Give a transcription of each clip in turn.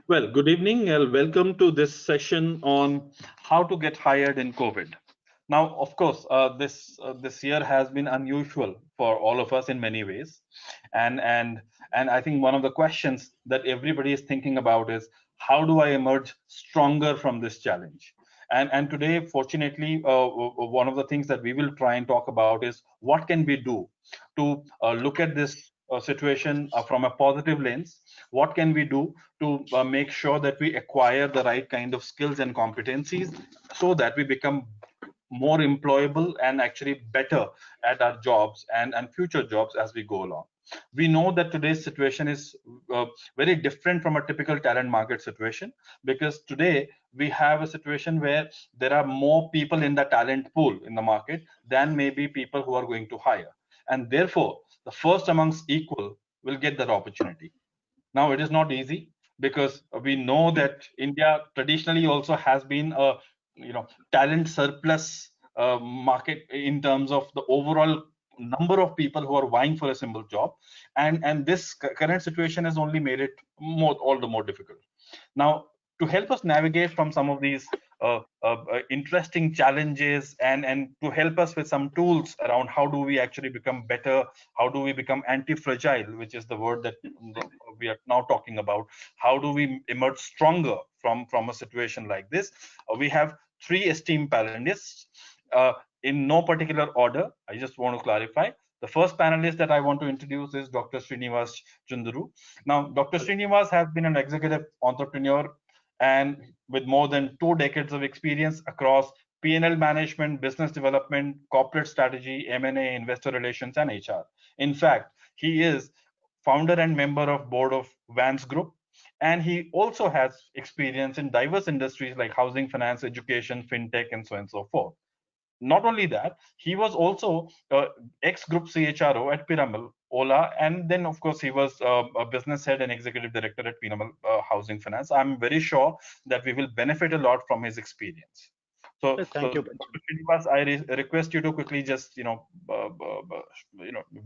Well, good evening and welcome to this session on how to get hired in COVID. Now, of course, this year has been unusual for all of us in many ways, and I think one of the questions that everybody is thinking about is how do I emerge stronger from this challenge? And today, fortunately, one of the things that we will try and talk about is what can we do to look at this situation from a positive lens. What can we do to make sure that we acquire the right kind of skills and competencies so that we become more employable and actually better at our jobs and future jobs as we go along. We know that today's situation is very different from a typical talent market situation, because today we have a situation where there are more people in the talent pool in the market than maybe people who are going to hire, and therefore the first amongst equal will get that opportunity. Now, it is not easy because we know that India traditionally also has been a talent surplus market in terms of the overall number of people who are vying for a single job, and this current situation has only made it more all the more difficult. Now, to help us navigate from some of these interesting challenges, and to help us with some tools around how do we actually become better, how do we become anti-fragile, which is the word that we are now talking about, how do we emerge stronger from a situation like this, we have three esteemed panelists in no particular order. I just want to clarify. The first panelist that I want to introduce is Dr. Srinivas Chunduru. Now, Dr. Srinivas has been an executive entrepreneur and with more than 2 decades of experience across P&L management, business development, corporate strategy, M&A, investor relations, and HR. In fact, he is founder and member of board of Vans Group, and he also has experience in diverse industries like housing, finance, education, fintech, and so on and so forth. Not only that, he was also ex-group CHRO at Piramal, Ola, and then of course he was a business head and executive director at Piramal Housing Finance. I'm very sure that we will benefit a lot from his experience. Thank you, Dr. Pancham. Srinivas, I request you to quickly just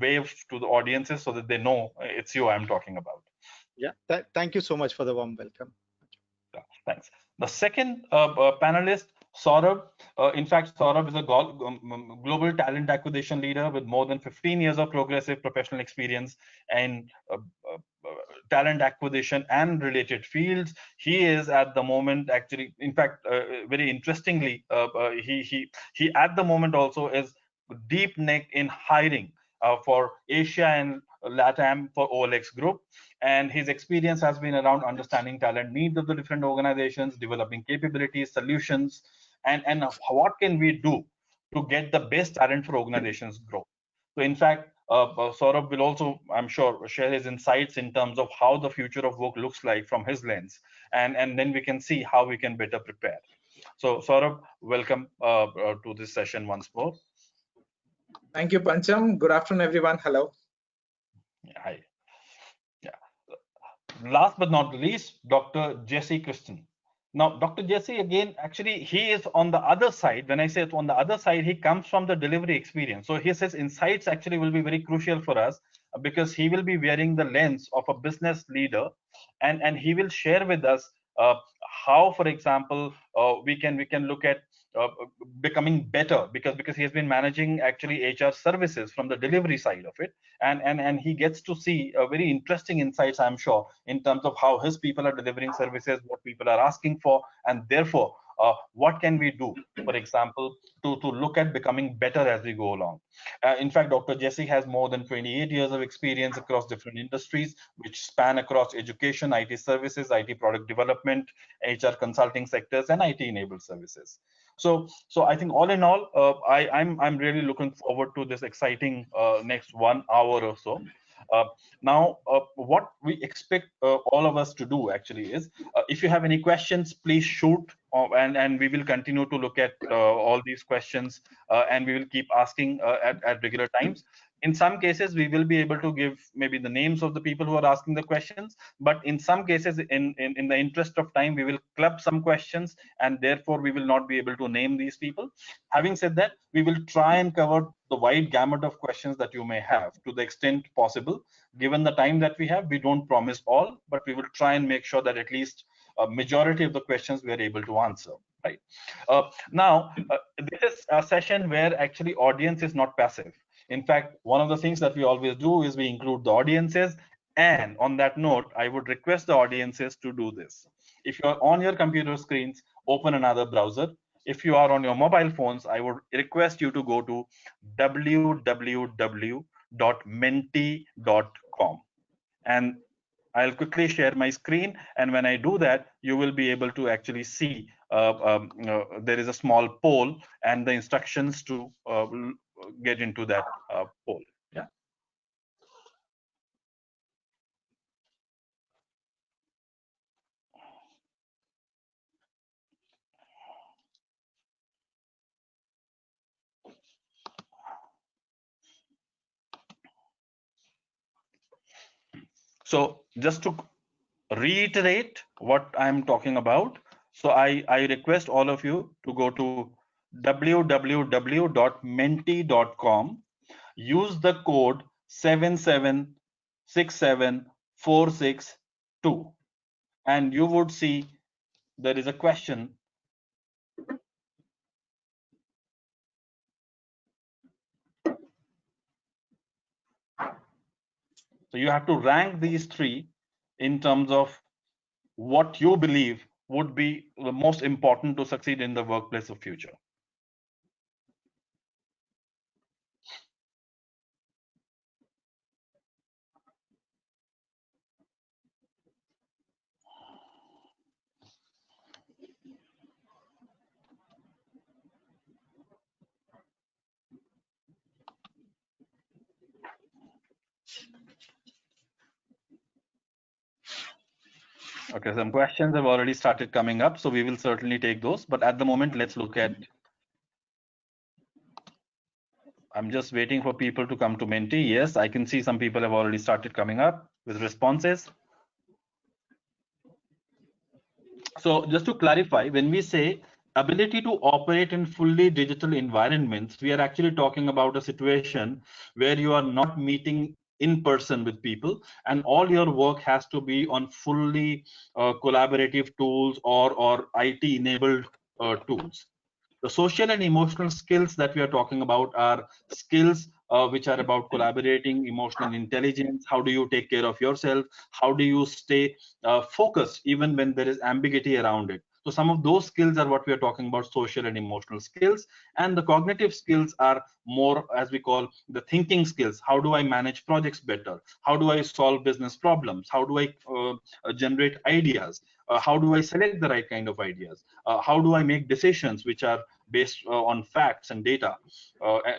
wave to the audiences so that they know it's you I'm talking about. Yeah, thank you so much for the warm welcome. Yeah, thanks. The second panelist, Saurabh. In fact, Saurabh is a global talent acquisition leader with more than 15 years of progressive professional experience in talent acquisition and related fields. He is at the moment actually, in fact, very interestingly, he at the moment also is deep neck in hiring for Asia and LATAM for OLX Group, and his experience has been around understanding talent needs of the different organizations, developing capabilities, solutions, and what can we do to get the best talent for organizations grow. So in fact, Saurabh will also, I'm sure, share his insights in terms of how the future of work looks like from his lens, and then we can see how we can better prepare. So Saurabh, welcome to this session once more. Thank you, Pancham. Good afternoon, everyone. Hello. Hi. Yeah. Last but not least, Dr. Jesse Christian. Now, Dr. Jesse, again, actually, he is on the other side. When I say it's on the other side, he comes from the delivery experience. So his insights actually will be very crucial for us because he will be wearing the lens of a business leader, and he will share with us how, for example, we can look at uh, becoming better because he has been managing actually HR services from the delivery side of it, and he gets to see very interesting insights, I'm sure, in terms of how his people are delivering services, what people are asking for, and therefore what can we do, for example, to look at becoming better as we go along. In fact, Dr. Jesse has more than 28 years of experience across different industries, which span across education, IT services, IT product development, HR consulting sectors, and IT enabled services. So I think all in all, I'm really looking forward to this exciting next 1 hour or so. Uh, Now, what we expect all of us to do actually is, if you have any questions, please shoot, and we will continue to look at all these questions, and we will keep asking at regular times. In some cases, we will be able to give maybe the names of the people who are asking the questions, but in some cases, in the interest of time, we will club some questions, and therefore we will not be able to name these people. Having said that, we will try and cover the wide gamut of questions that you may have to the extent possible. Given the time that we have, we don't promise all, but we will try and make sure that at least a majority of the questions we are able to answer. Right. Now, this is a session where actually audience is not passive. In fact, one of the things that we always do is we include the audiences. And on that note, I would request the audiences to do this. If you're on your computer screens, open another browser. If you are on your mobile phones, I would request you to go to www.menti.com. And I'll quickly share my screen. And when I do that, you will be able to actually see there is a small poll and the instructions to get into that poll. Yeah. So just to reiterate what I'm talking about, so I request all of you to go to www.menti.com, use the code 7767462, and you would see there is a question. So you have to rank these three in terms of what you believe would be the most important to succeed in the workplace of future. Okay, some questions have already started coming up, so we will certainly take those. But at the moment, let's look at. I'm just waiting for people to come to Menti. Yes, I can see some people have already started coming up with responses. So just to clarify, when we say ability to operate in fully digital environments, we are actually talking about a situation where you are not meeting in person with people, and all your work has to be on fully collaborative tools or IT enabled tools. The social and emotional skills that we are talking about are skills which are about collaborating, emotional intelligence. How do you take care of yourself? How do you stay focused even when there is ambiguity around it? So some of those skills are what we are talking about, social and emotional skills. And the cognitive skills are more, as we call, the thinking skills. How do I manage projects better? How do I solve business problems? How do I generate ideas? How do I select the right kind of ideas? How do I make decisions which are based on facts and data?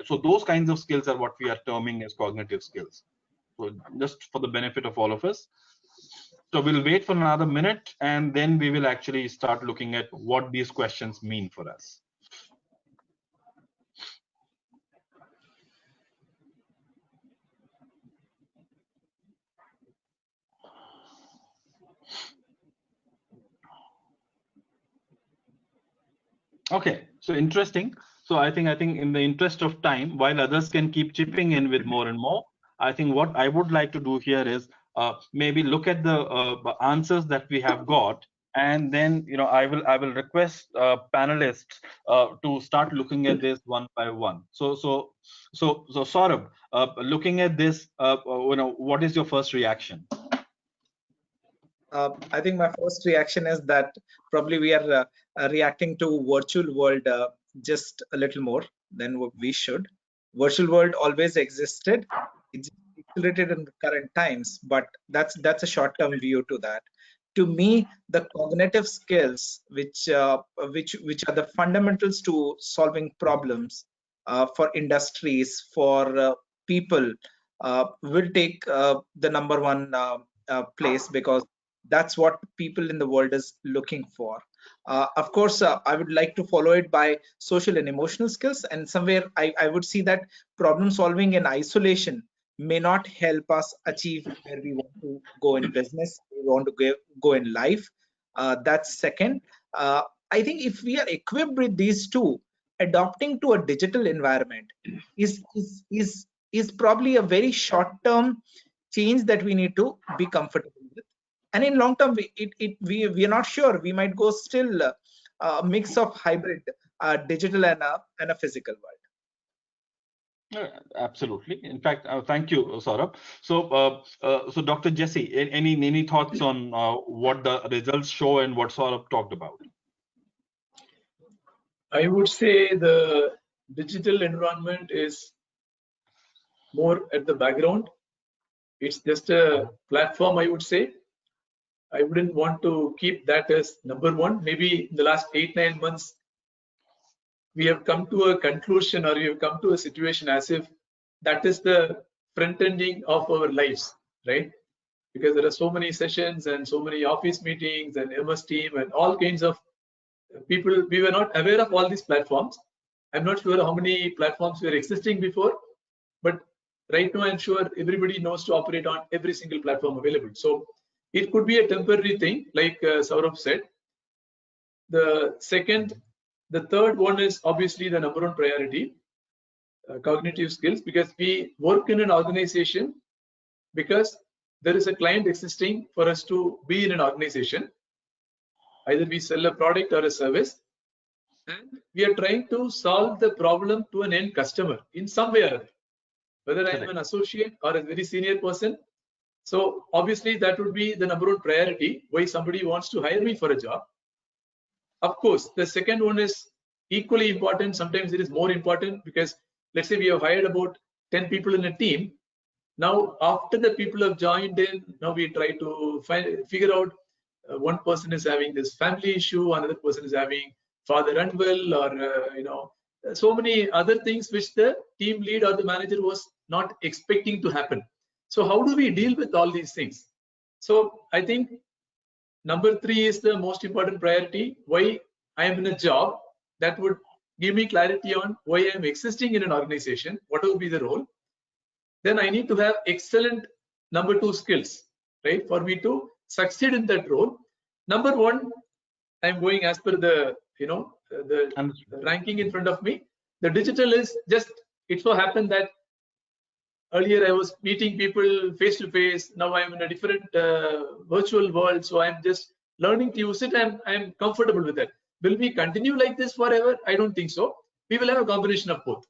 So those kinds of skills are what we are terming as cognitive skills. So just for the benefit of all of us. So we'll wait for another minute, and then we will actually start looking at what these questions mean for us. Okay, so interesting. So I think in the interest of time, while others can keep chipping in with more and more, I think what I would like to do here is maybe look at the answers that we have got, and then I will request panelists to start looking at this one by one. So Saurabh, looking at this, what is your first reaction? I think my first reaction is that probably we are reacting to virtual world just a little more than what we should. Virtual world always existed. It's accelerated in the current times, but that's a short-term view to that. To me, the cognitive skills, which are the fundamentals to solving problems for industries, for people, will take the number one place, because that's what people in the world is looking for. Of course, I would like to follow it by social and emotional skills. And somewhere I would see that problem solving in isolation may not help us achieve where we want to go in business, we want to go in life. That's second. I think if we are equipped with these two, adopting to a digital environment is probably a very short term change that we need to be comfortable with. And in long term, we are not sure, we might go still a mix of hybrid digital and a physical world. Absolutely. In fact, thank you, Saurabh. So Dr. Jesse, any thoughts on what the results show and what Saurabh talked about? I would say the digital environment is more at the background. It's just a platform, I would say. I wouldn't want to keep that as number one. Maybe in the last 8-9 months, we have come to a conclusion, or we have come to a situation as if that is the front ending of our lives, right? Because there are so many sessions and so many office meetings and MS team and all kinds of people. We were not aware of all these platforms. I'm not sure how many platforms were existing before, but right now I'm sure everybody knows to operate on every single platform available. So it could be a temporary thing, like Saurabh said. The third one is obviously the number one priority, cognitive skills, because we work in an organization because there is a client existing for us to be in an organization. Either we sell a product or a service, and we are trying to solve the problem to an end customer in some way or other, whether I am an associate or a very senior person. So obviously that would be the number one priority, why somebody wants to hire me for a job. Of course, the second one is equally important. Sometimes it is more important, because let's say we have hired about 10 people in a team. Now, after the people have joined in, now we try to figure out one person is having this family issue, another person is having father unwell, or so many other things which the team lead or the manager was not expecting to happen. So how do we deal with all these things? So I think number 3 is the most important priority. Why I am in a job, that would give me clarity on why I am existing in an organization, what will be the role. Then I need to have excellent number 2 skills, right, for me to succeed in that role. Number 1, I'm going as per the the ranking in front of me. The digital is just, it so happened that earlier I was meeting people face to face. Now I'm in a different virtual world, so I'm just learning to use it, and I'm comfortable with it. Will we continue like this forever? I don't think so. We will have a combination of both.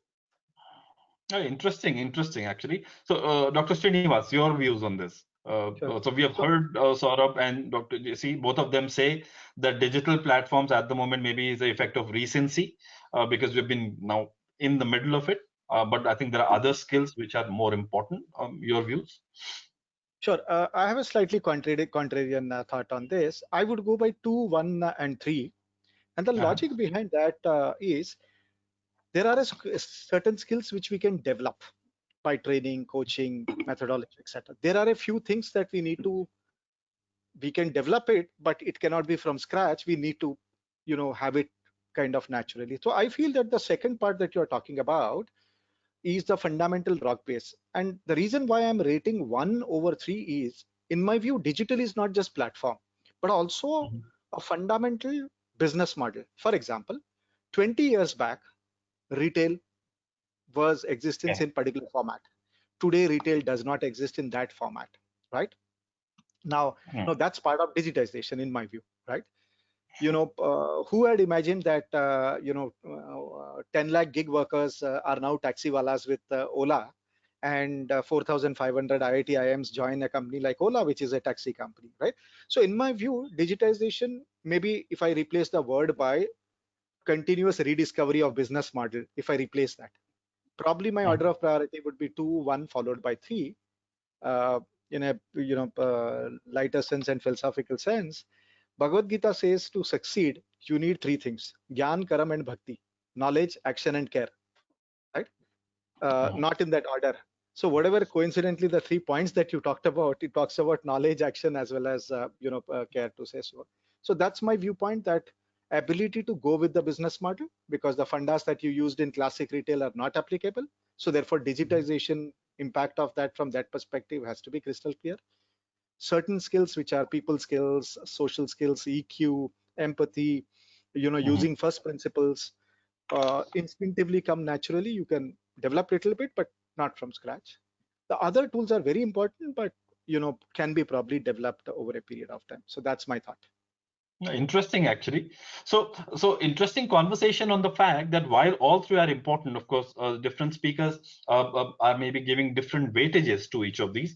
Interesting actually. So Dr. Srinivas, your views on this? Sure. So we have heard Saurabh and Dr. JC, both of them say that digital platforms at the moment maybe is the effect of recency, because we've been now in the middle of it. But I think there are other skills which are more important. Your views? Sure. I have a slightly contrarian thought on this. I would go by 2, 1, and 3. And the logic behind that is there are certain skills which we can develop by training, coaching, methodology, etc. There are a few things that we can develop it, but it cannot be from scratch. We need to, have it kind of naturally. So I feel that the second part that you're talking about is the fundamental rock base. And the reason why I'm rating 1 over 3 is, in my view, digital is not just platform, but also a fundamental business model. For example, 20 years back, retail was existence in particular format. Today, retail does not exist in that format, right? Now, that's part of digitization in my view, right? Who had imagined that 10 lakh gig workers are now taxi walas with Ola, and 4,500 IIT IIMs join a company like Ola, which is a taxi company, right? So in my view, digitization, maybe if I replace the word by continuous rediscovery of business model, if I replace that, probably my order of priority would be 2, 1 followed by 3. In a lighter sense and philosophical sense, Bhagavad Gita says to succeed, you need 3 things: Gyan, Karam, and Bhakti. Knowledge, action, and care, right? Not in that order. So whatever coincidentally the 3 points that you talked about, it talks about knowledge, action, as well as care, to say so. So that's my viewpoint, that ability to go with the business model, because the fundas that you used in classic retail are not applicable. So therefore, digitization impact of that from that perspective has to be crystal clear. Certain skills, which are people skills, social skills, EQ, empathy, using first principles, instinctively come naturally. You can develop a little bit, but not from scratch. The other tools are very important, but can be probably developed over a period of time. So that's my thought. Interesting, actually. So interesting conversation on the fact that while all three are important, of course, different speakers are maybe giving different weightages to each of these.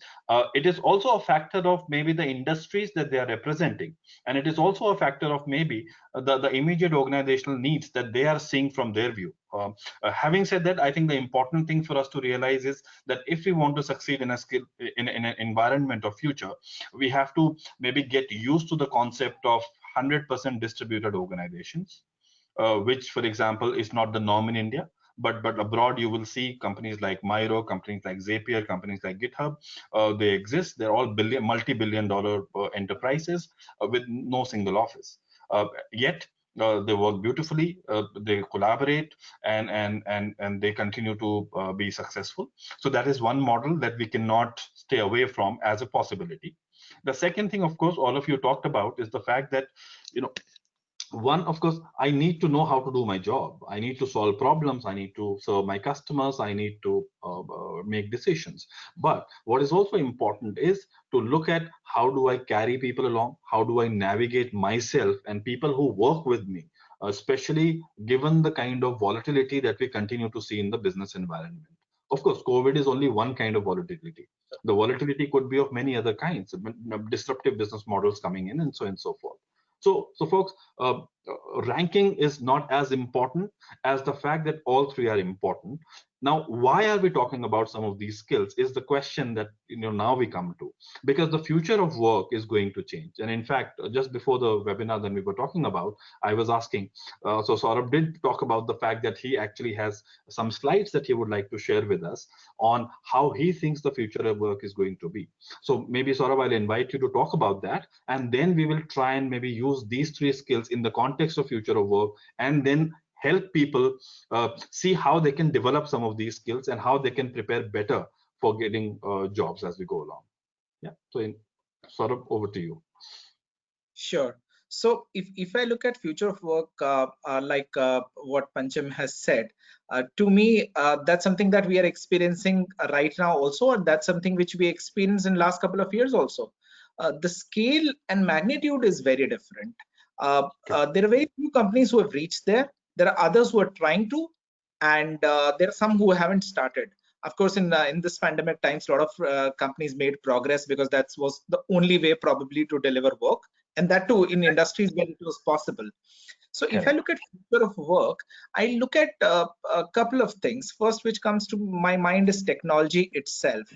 It is also a factor of maybe the industries that they are representing, and it is also a factor of maybe the immediate organizational needs that they are seeing from their view. Having said that, I think the important thing for us to realize is that if we want to succeed in a skill in an environment of future, we have to maybe get used to the concept of 100% distributed organizations, which, for example, is not the norm in India. But abroad, you will see companies like Miro, companies like Zapier, companies like GitHub. They exist. They're all multi-billion-dollar enterprises with no single office. Yet they work beautifully. They collaborate, and they continue to be successful. So that is one model that we cannot stay away from as a possibility. The second thing, of course, all of you talked about is the fact that, one, of course, I need to know how to do my job. I need to solve problems. I need to serve my customers. I need to make decisions. But what is also important is to look at how do I carry people along? How do I navigate myself and people who work with me, especially given the kind of volatility that we continue to see in the business environment. Of course, COVID is only one kind of volatility. The volatility could be of many other kinds, disruptive business models coming in, and so on and so forth. So folks, ranking is not as important as the fact that all three are important. Now, why are we talking about some of these skills is the question that now we come to, because the future of work is going to change. And in fact, just before the webinar that we were talking about, I was asking, so Saurabh did talk about the fact that he actually has some slides that he would like to share with us on how he thinks the future of work is going to be. So maybe Saurabh, I'll invite you to talk about that, and then we will try and maybe use these three skills in the context of future of work, and then help people see how they can develop some of these skills and how they can prepare better for getting jobs as we go along. Yeah, so Saurabh, over to you. Sure. So if I look at future of work, like what Pancham has said, to me, that's something that we are experiencing right now also, and that's something which we experienced in last couple of years also. The scale and magnitude is very different. There are very few companies who have reached there. There are others who are trying to, and there are some who haven't started. Of course, in this pandemic times, a lot of companies made progress because that was the only way probably to deliver work, and that too in industries where it was possible. So if I look at future of work, I look at a couple of things. First, which comes to my mind is technology itself.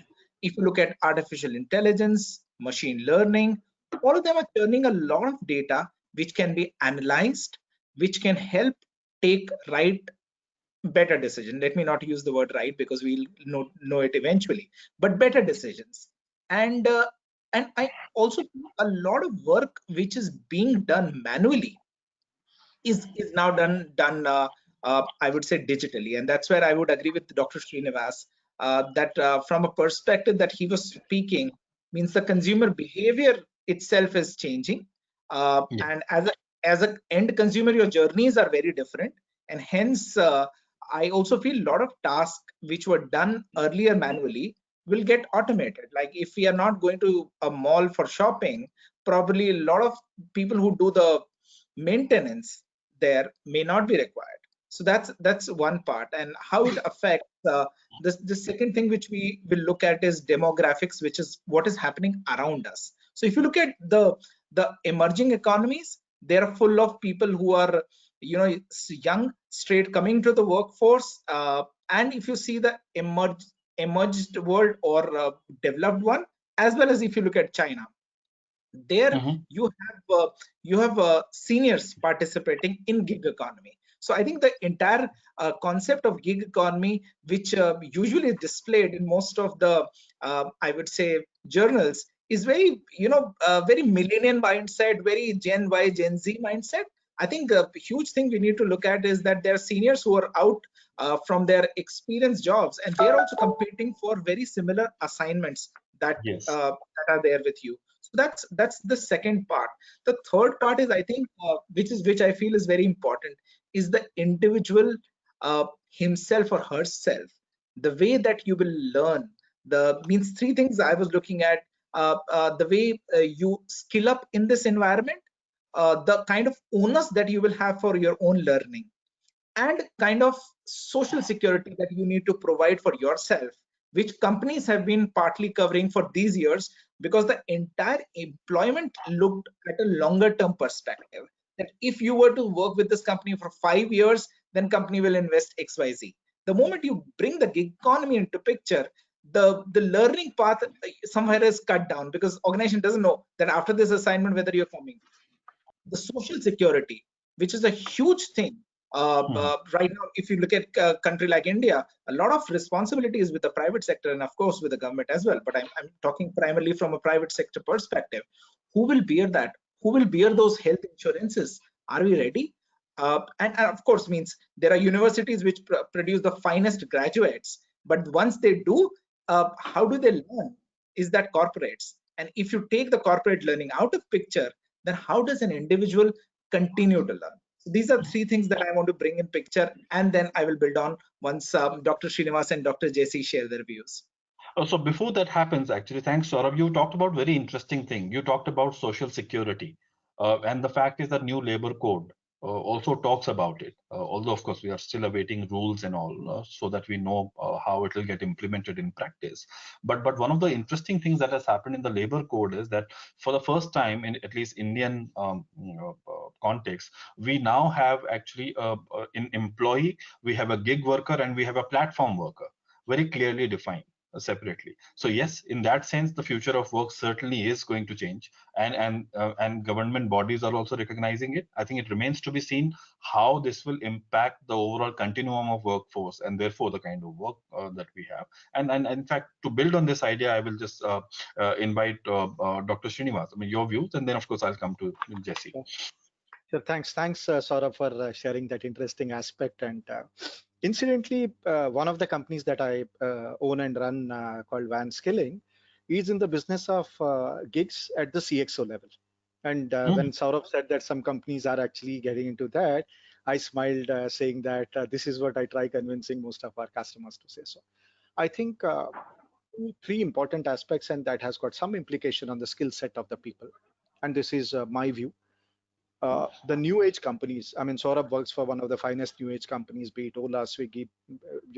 If you look at artificial intelligence, machine learning, all of them are turning a lot of data which can be analyzed, which can help take better decision. Let me not use the word right because we'll know it eventually, but better decisions. And I also think a lot of work which is being done manually is now done I would say digitally, and that's where I would agree with Dr. Srinivas that from a perspective that he was speaking, means the consumer behavior itself is changing, and as a end consumer, your journeys are very different, and hence I also feel a lot of tasks which were done earlier manually will get automated. Like if we are not going to a mall for shopping, probably a lot of people who do the maintenance there may not be required. So that's one part, and how it affects the second thing which we will look at is demographics, which is what is happening around us. So if you look at the emerging economies, they are full of people who are young, straight coming to the workforce, and if you see the emerged world or developed one, as well as if you look at China, there you have seniors participating in gig economy. So I think the entire concept of gig economy, which usually is displayed in most of the I would say journals, is very very millennial mindset, very Gen Y, Gen Z mindset. I think a huge thing we need to look at is that there are seniors who are out from their experienced jobs, and they're also competing for very similar assignments that Yes. that are there with you. So that's the second part. The third part is, I think, which I feel is very important, is the individual himself or herself. The way that you will learn, the means three things I was looking at. The way you skill up in this environment, the kind of onus that you will have for your own learning, and kind of social security that you need to provide for yourself, which companies have been partly covering for these years, because the entire employment looked at a longer term perspective, that if you were to work with this company for 5 years, then company will invest XYZ. The moment you bring the gig economy into picture, the learning path somewhere is cut down, because organization doesn't know that after this assignment whether you're coming. The social security, which is a huge thing. Right now, if you look at a country like India, a lot of responsibility is with the private sector and of course with the government as well. But I'm talking primarily from a private sector perspective. Who will bear that? Who will bear those health insurances? Are we ready? And of course, means there are universities which produce the finest graduates, but once they do, how do they learn? Is that corporates? And if you take the corporate learning out of picture, then how does an individual continue to learn? So these are three things that I want to bring in picture, and then I will build on once Dr. Srinivas and Dr. JC share their views. So before that happens, actually, thanks, Saurabh, you talked about very interesting thing. You talked about social security, and the fact is that new labor code also talks about it. Although, of course, we are still awaiting rules and all, so that we know how it will get implemented in practice. But one of the interesting things that has happened in the labor code is that for the first time in at least Indian context, we now have actually in employee, we have a gig worker and we have a platform worker, very clearly defined separately. So yes, in that sense, the future of work certainly is going to change, and government bodies are also recognizing it. I think it remains to be seen how this will impact the overall continuum of workforce, and therefore the kind of work that we have. And in fact, to build on this idea, I will just invite Dr. Srinivas. I mean, your views, and then of course I'll come to Jesse. Sure, thanks, Saurabh, for sharing that interesting aspect. And incidentally, one of the companies that I own and run called Van Skilling is in the business of gigs at the CXO level. And when Saurabh said that some companies are actually getting into that, I smiled, saying that this is what I try convincing most of our customers to say so. I think three important aspects, and that has got some implication on the skill set of the people. And this is my view. The new age companies, I mean, Saurabh works for one of the finest new age companies, be it Ola, Swiggy,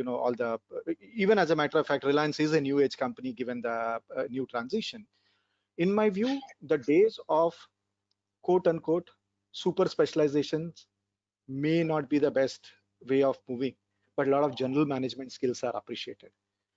all the, even as a matter of fact, Reliance is a new age company given the new transition. In my view, the days of quote unquote super specializations may not be the best way of moving, but a lot of general management skills are appreciated.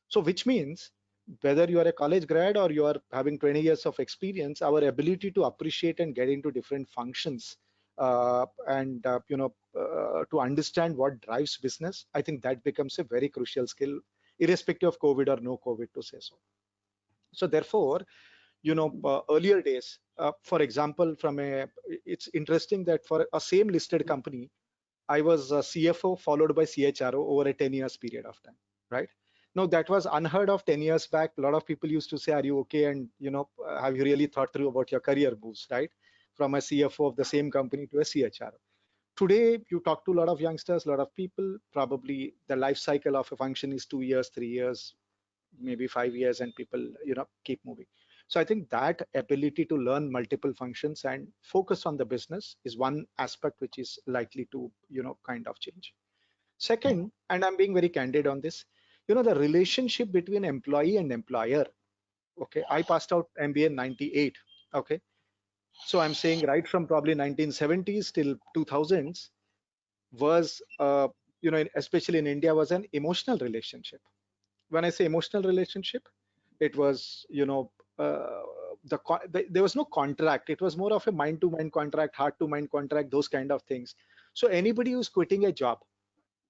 So which means whether you are a college grad or you are having 20 years of experience, our ability to appreciate and get into different functions and to understand what drives business, I think that becomes a very crucial skill, irrespective of COVID or no COVID, to say so. So therefore, earlier days, for example, it's interesting that for a same listed company, I was a CFO followed by CHRO over a 10 years period of time, right? Now that was unheard of 10 years back. A lot of people used to say, are you okay? And, have you really thought through about your career moves, right? From a CFO of the same company to a CHRO. Today, you talk to a lot of youngsters, a lot of people, probably the life cycle of a function is 2 years, 3 years, maybe 5 years, and people, keep moving. So I think that ability to learn multiple functions and focus on the business is one aspect which is likely to, kind of change. Second, and I'm being very candid on this, the relationship between employee and employer. Okay, I passed out MBA in 98. Okay, so I'm saying right from probably 1970s till 2000s was, especially in India, was an emotional relationship. When I say emotional relationship, it was, there was no contract. It was more of a mind-to-mind contract, heart-to-mind contract, those kind of things. So anybody who's quitting a job,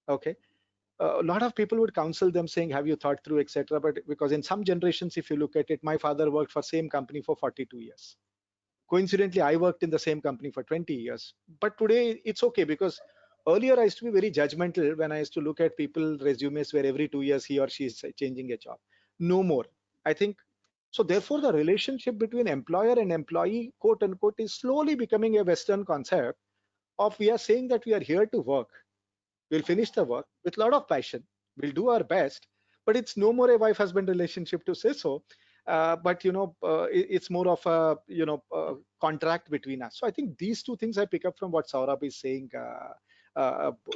okay, a lot of people would counsel them saying, have you thought through, etc. But because in some generations, if you look at it, my father worked for same company for 42 years. Coincidentally, I worked in the same company for 20 years. But today it's okay, because earlier I used to be very judgmental when I used to look at people resumes where every 2 years he or she is changing a job. No more. I think so. Therefore, the relationship between employer and employee, quote unquote, is slowly becoming a Western concept of, we are saying that we are here to work. We'll finish the work with a lot of passion. We'll do our best, but it's no more a wife-husband relationship to say so. But it's more of a contract between us. So I think these two things I pick up from what Saurabh is saying.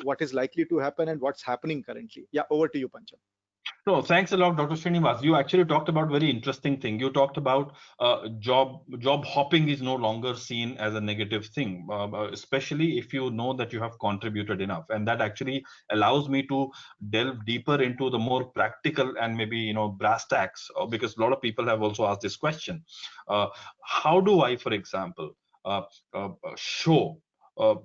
What is likely to happen and what's happening currently. Yeah, over to you, Pancham. No, thanks a lot, Dr. Srinivas. You actually talked about very interesting thing. You talked about job hopping is no longer seen as a negative thing, especially if you know that you have contributed enough, and that actually allows me to delve deeper into the more practical and maybe brass tacks, because a lot of people have also asked this question. How do I, for example, show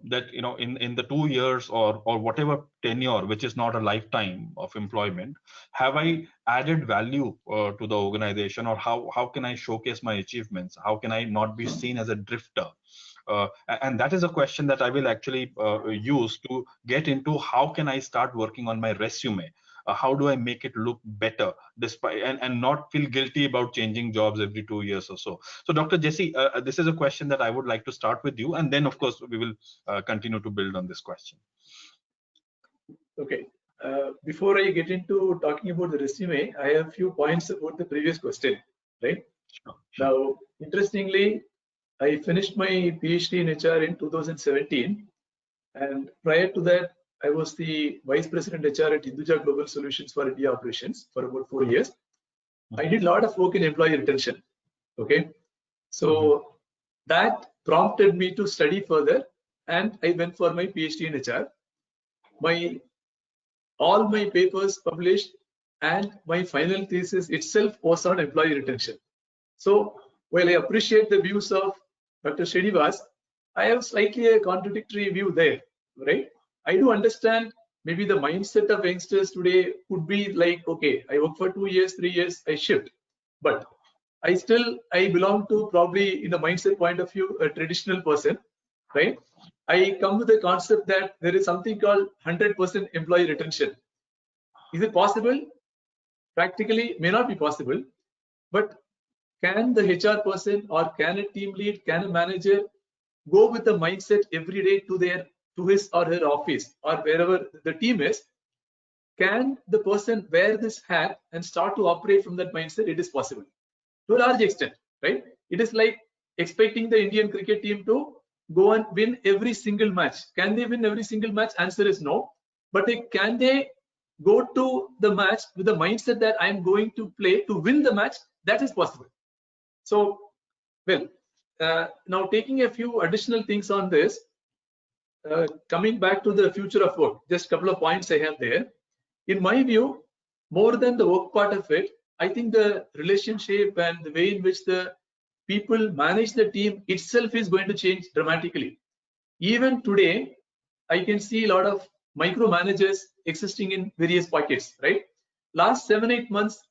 that in the 2 years or whatever tenure, which is not a lifetime of employment, have I added value to the organization, or how can I showcase my achievements? How can I not be seen as a drifter? And that is a question that I will actually use to get into how can I start working on my resume. How do I make it look better, despite and not feel guilty about changing jobs every 2 years or so? So, Dr. Jesse, this is a question that I would like to start with you, and then, of course, we will continue to build on this question. Okay. Before I get into talking about the resume, I have a few points about the previous question, right? Sure. Now, interestingly, I finished my PhD in HR in 2017, and prior to that, I was the Vice President HR at Hinduja Global Solutions for India operations for about 4 years. I did a lot of work in employee retention. Okay, so that prompted me to study further, and I went for my PhD in HR. All my papers published, and my final thesis itself was on employee retention. So while I appreciate the views of Dr. Srinivas, I have slightly a contradictory view there, right? I do understand maybe the mindset of youngsters today could be like, okay, I work for 2 years, 3 years, I shift. But I belong to, probably in the mindset point of view, a traditional person, right? I come with the concept that there is something called 100% employee retention. Is it possible? Practically, may not be possible, but can the HR person or can a team lead, can a manager go with the mindset every day to his or her office or wherever the team is? Can the person wear this hat and start to operate from that mindset? It is possible to a large extent, right? It is like expecting the Indian cricket team to go and win every single match. Can they win every single match? Answer is no. But can they go to the match with the mindset that I'm going to play to win the match? That is possible. So, well, now taking a few additional things on this, coming back to the future of work, just a couple of points I have there. In my view, more than the work part of it, I think the relationship and the way in which the people manage the team itself is going to change dramatically. Even today, I can see a lot of micromanagers existing in various pockets, right? Last 7-8 months,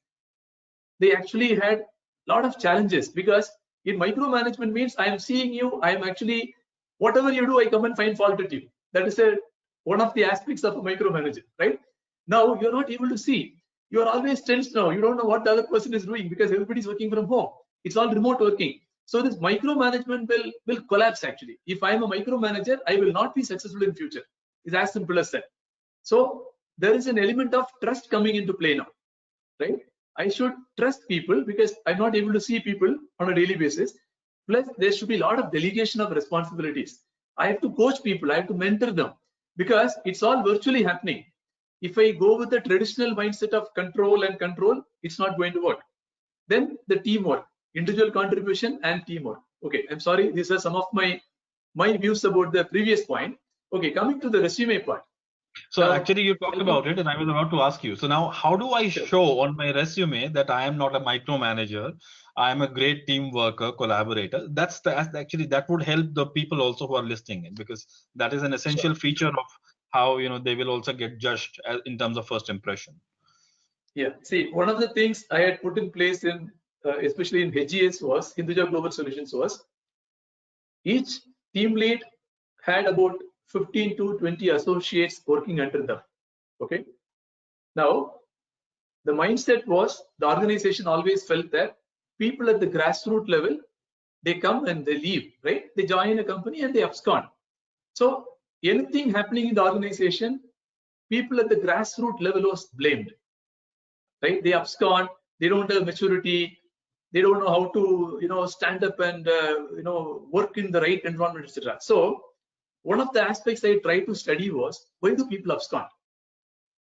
they actually had a lot of challenges, because in micromanagement means I am seeing you, I am actually, whatever you do, I come and find fault at you. That is one of the aspects of a micromanager, right? Now you're not able to see. You're always tensed now. You don't know what the other person is doing because everybody's working from home. It's all remote working. So this micromanagement will collapse actually. If I'm a micromanager, I will not be successful in future. It's as simple as that. So there is an element of trust coming into play now, right? I should trust people because I'm not able to see people on a daily basis. Plus, there should be a lot of delegation of responsibilities. I have to coach people, I have to mentor them, because it's all virtually happening. If I go with the traditional mindset of control, it's not going to work. Then the teamwork, individual contribution and teamwork. Okay, I'm sorry, these are some of my views about the previous point. Okay, coming to the resume part. So actually you talked about it and I was about to ask you. So now how do I show on my resume that I am not a micromanager? I am a great team worker, collaborator. Actually that would help the people also who are listening in, because that is an essential feature of how they will also get judged in terms of first impression. Yeah, see, one of the things I had put in place in especially in HGS was Hinduja Global Solutions was Each team lead had about 15 to 20 associates working under them. Okay. Now, the mindset was the organization always felt that people at the grassroots level, they come and they leave, right? They join a company and they abscond. So anything happening in the organization, people at the grassroots level was blamed, right? They abscond, they don't have maturity, they don't know how to, stand up and, work in the right environment, etc. So one of the aspects I tried to study was, why do people abscond,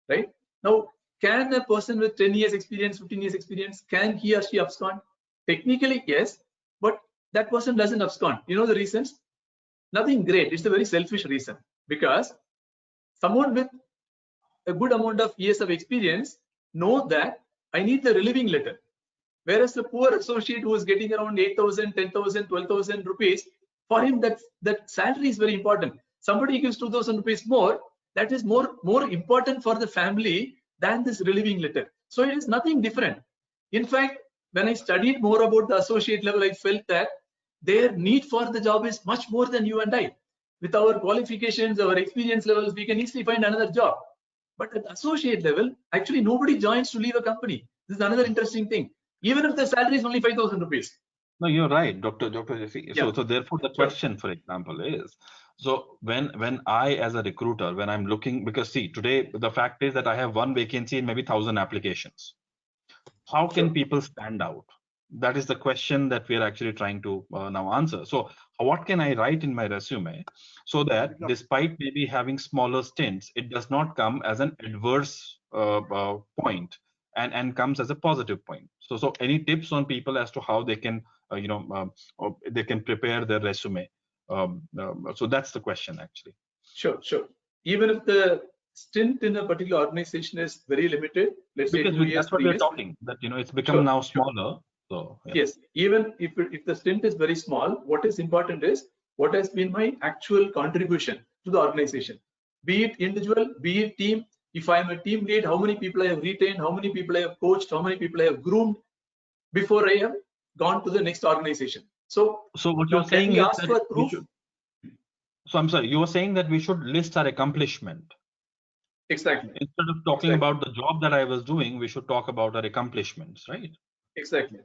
right? Now, can a person with 10 years experience, 15 years experience, can he or she abscond? Technically, yes, but that person doesn't abscond. You know the reasons? Nothing great. It's a very selfish reason, because someone with a good amount of years of experience know that I need the relieving letter. Whereas the poor associate who is getting around 8,000, 10,000, 12,000 rupees, for him that salary is very important. Somebody gives 2,000 rupees more, that is more important for the family than this relieving letter. So it is nothing different. In fact, when I studied more about the associate level, I felt that their need for the job is much more than you and I. With our qualifications, our experience levels, we can easily find another job. But at the associate level, actually nobody joins to leave a company. This is another interesting thing. Even if the salary is only 5,000 rupees. No, you're right, Dr. Jesse. Yeah. So therefore the question, for example, is, so when I, as a recruiter, when I'm looking, because see, today the fact is that I have one vacancy in maybe 1,000 applications. How can people stand out? That is the question that we are actually trying to now answer. So what can I write in my resume so that despite maybe having smaller stints, it does not come as an adverse point and comes as a positive point? So any tips on people as to how they can, they can prepare their resume? So that's the question, actually. Sure. Even if the stint in a particular organization is very limited, let's say 2 years, that's what 3 we're years, talking, that it's become now smaller. So yeah. Yes, even if the stint is very small, what is important is what has been my actual contribution to the organization, be it individual, be it team. If I am a team lead, how many people I have retained, how many people I have coached, how many people I have groomed before I have gone to the next organization. So what you're saying is that for proof? So I'm sorry, you were saying that we should list our accomplishment. Exactly. Instead of talking about the job that I was doing, we should talk about our accomplishments, right? Exactly.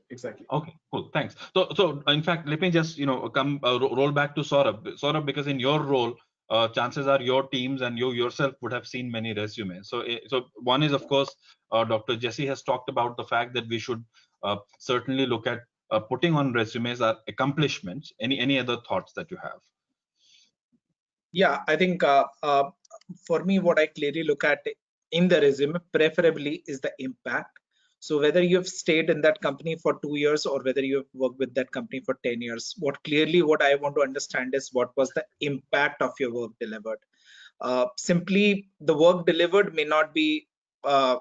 Okay, cool, thanks. So in fact, let me just come roll back to Saurabh, because in your role, chances are your teams and you yourself would have seen many resumes. So one is, of course, Dr. Jesse has talked about the fact that we should certainly look at putting on resumes our accomplishments. Any other thoughts that you have? Yeah, I think for me, what I clearly look at in the resume preferably is the impact. So whether you've stayed in that company for 2 years or whether you've worked with that company for 10 years, what I want to understand is what was the impact of your work delivered. Simply the work delivered may not be a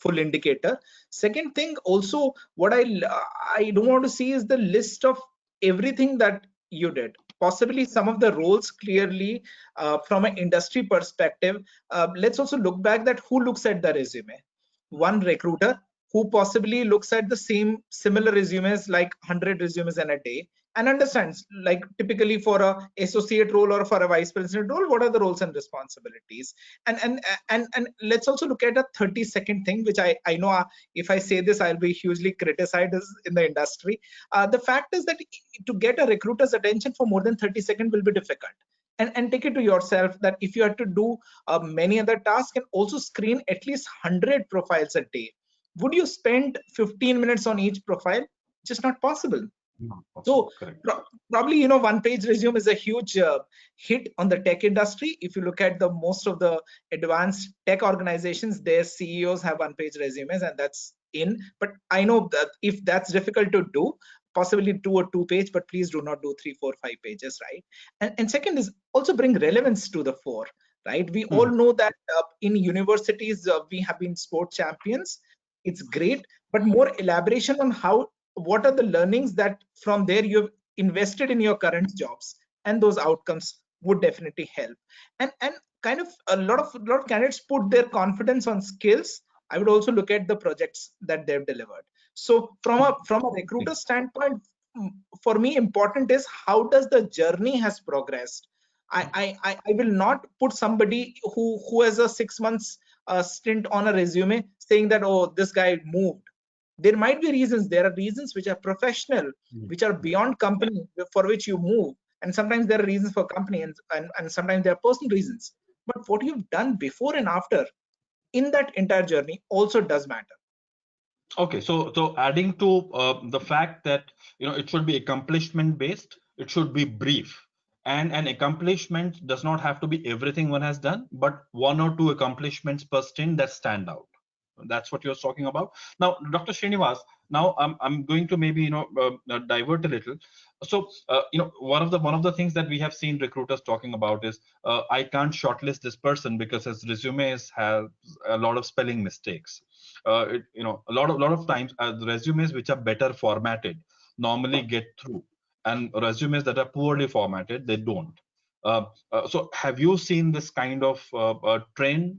full indicator. Second thing, also what I don't want to see is the list of everything that you did. Possibly some of the roles clearly from an industry perspective. Let's also look back that who looks at the resume. One recruiter who possibly looks at the similar resumes, like 100 resumes in a day, and understands, like typically for a associate role or for a vice president role, what are the roles and responsibilities. And let's also look at a 30-second thing, which I know if I say this, I'll be hugely criticized in the industry. The fact is that to get a recruiter's attention for more than 30 seconds will be difficult. And take it to yourself that if you had to do many other tasks and also screen at least 100 profiles a day, would you spend 15 minutes on each profile? Just not possible. So probably, one-page resume is a huge hit on the tech industry. If you look at the most of the advanced tech organizations, their CEOs have one-page resumes, and that's in. But I know that if that's difficult to do, possibly 2 or 2-page, but please do not do 3, 4, 5 pages, right? And second is also bring relevance to the fore, right? We all know that in universities, we have been sports champions. It's great, but more elaboration on what are the learnings that from there you've invested in your current jobs, and those outcomes would definitely help. And kind of a lot of candidates put their confidence on skills. I would also look at the projects that they've delivered. So from a recruiter standpoint, for me important is how does the journey has progressed. I will not put somebody who has a 6 months stint on a resume saying that, oh, this guy moved. There might be reasons. There are reasons which are professional, which are beyond company, for which you move. And sometimes there are reasons for company, and sometimes there are personal reasons. But what you've done before and after in that entire journey also does matter. Okay, so adding to the fact that it should be accomplishment based, it should be brief, and an accomplishment does not have to be everything one has done, but one or two accomplishments per stint that stand out. That's what you're talking about. Now, Dr. Srinivas, now I'm going to maybe divert a little. So one of the things that we have seen recruiters talking about is I can't shortlist this person because his resumes have a lot of spelling mistakes. A lot of times the resumes which are better formatted normally get through, and resumes that are poorly formatted, they don't. So have you seen this kind of trend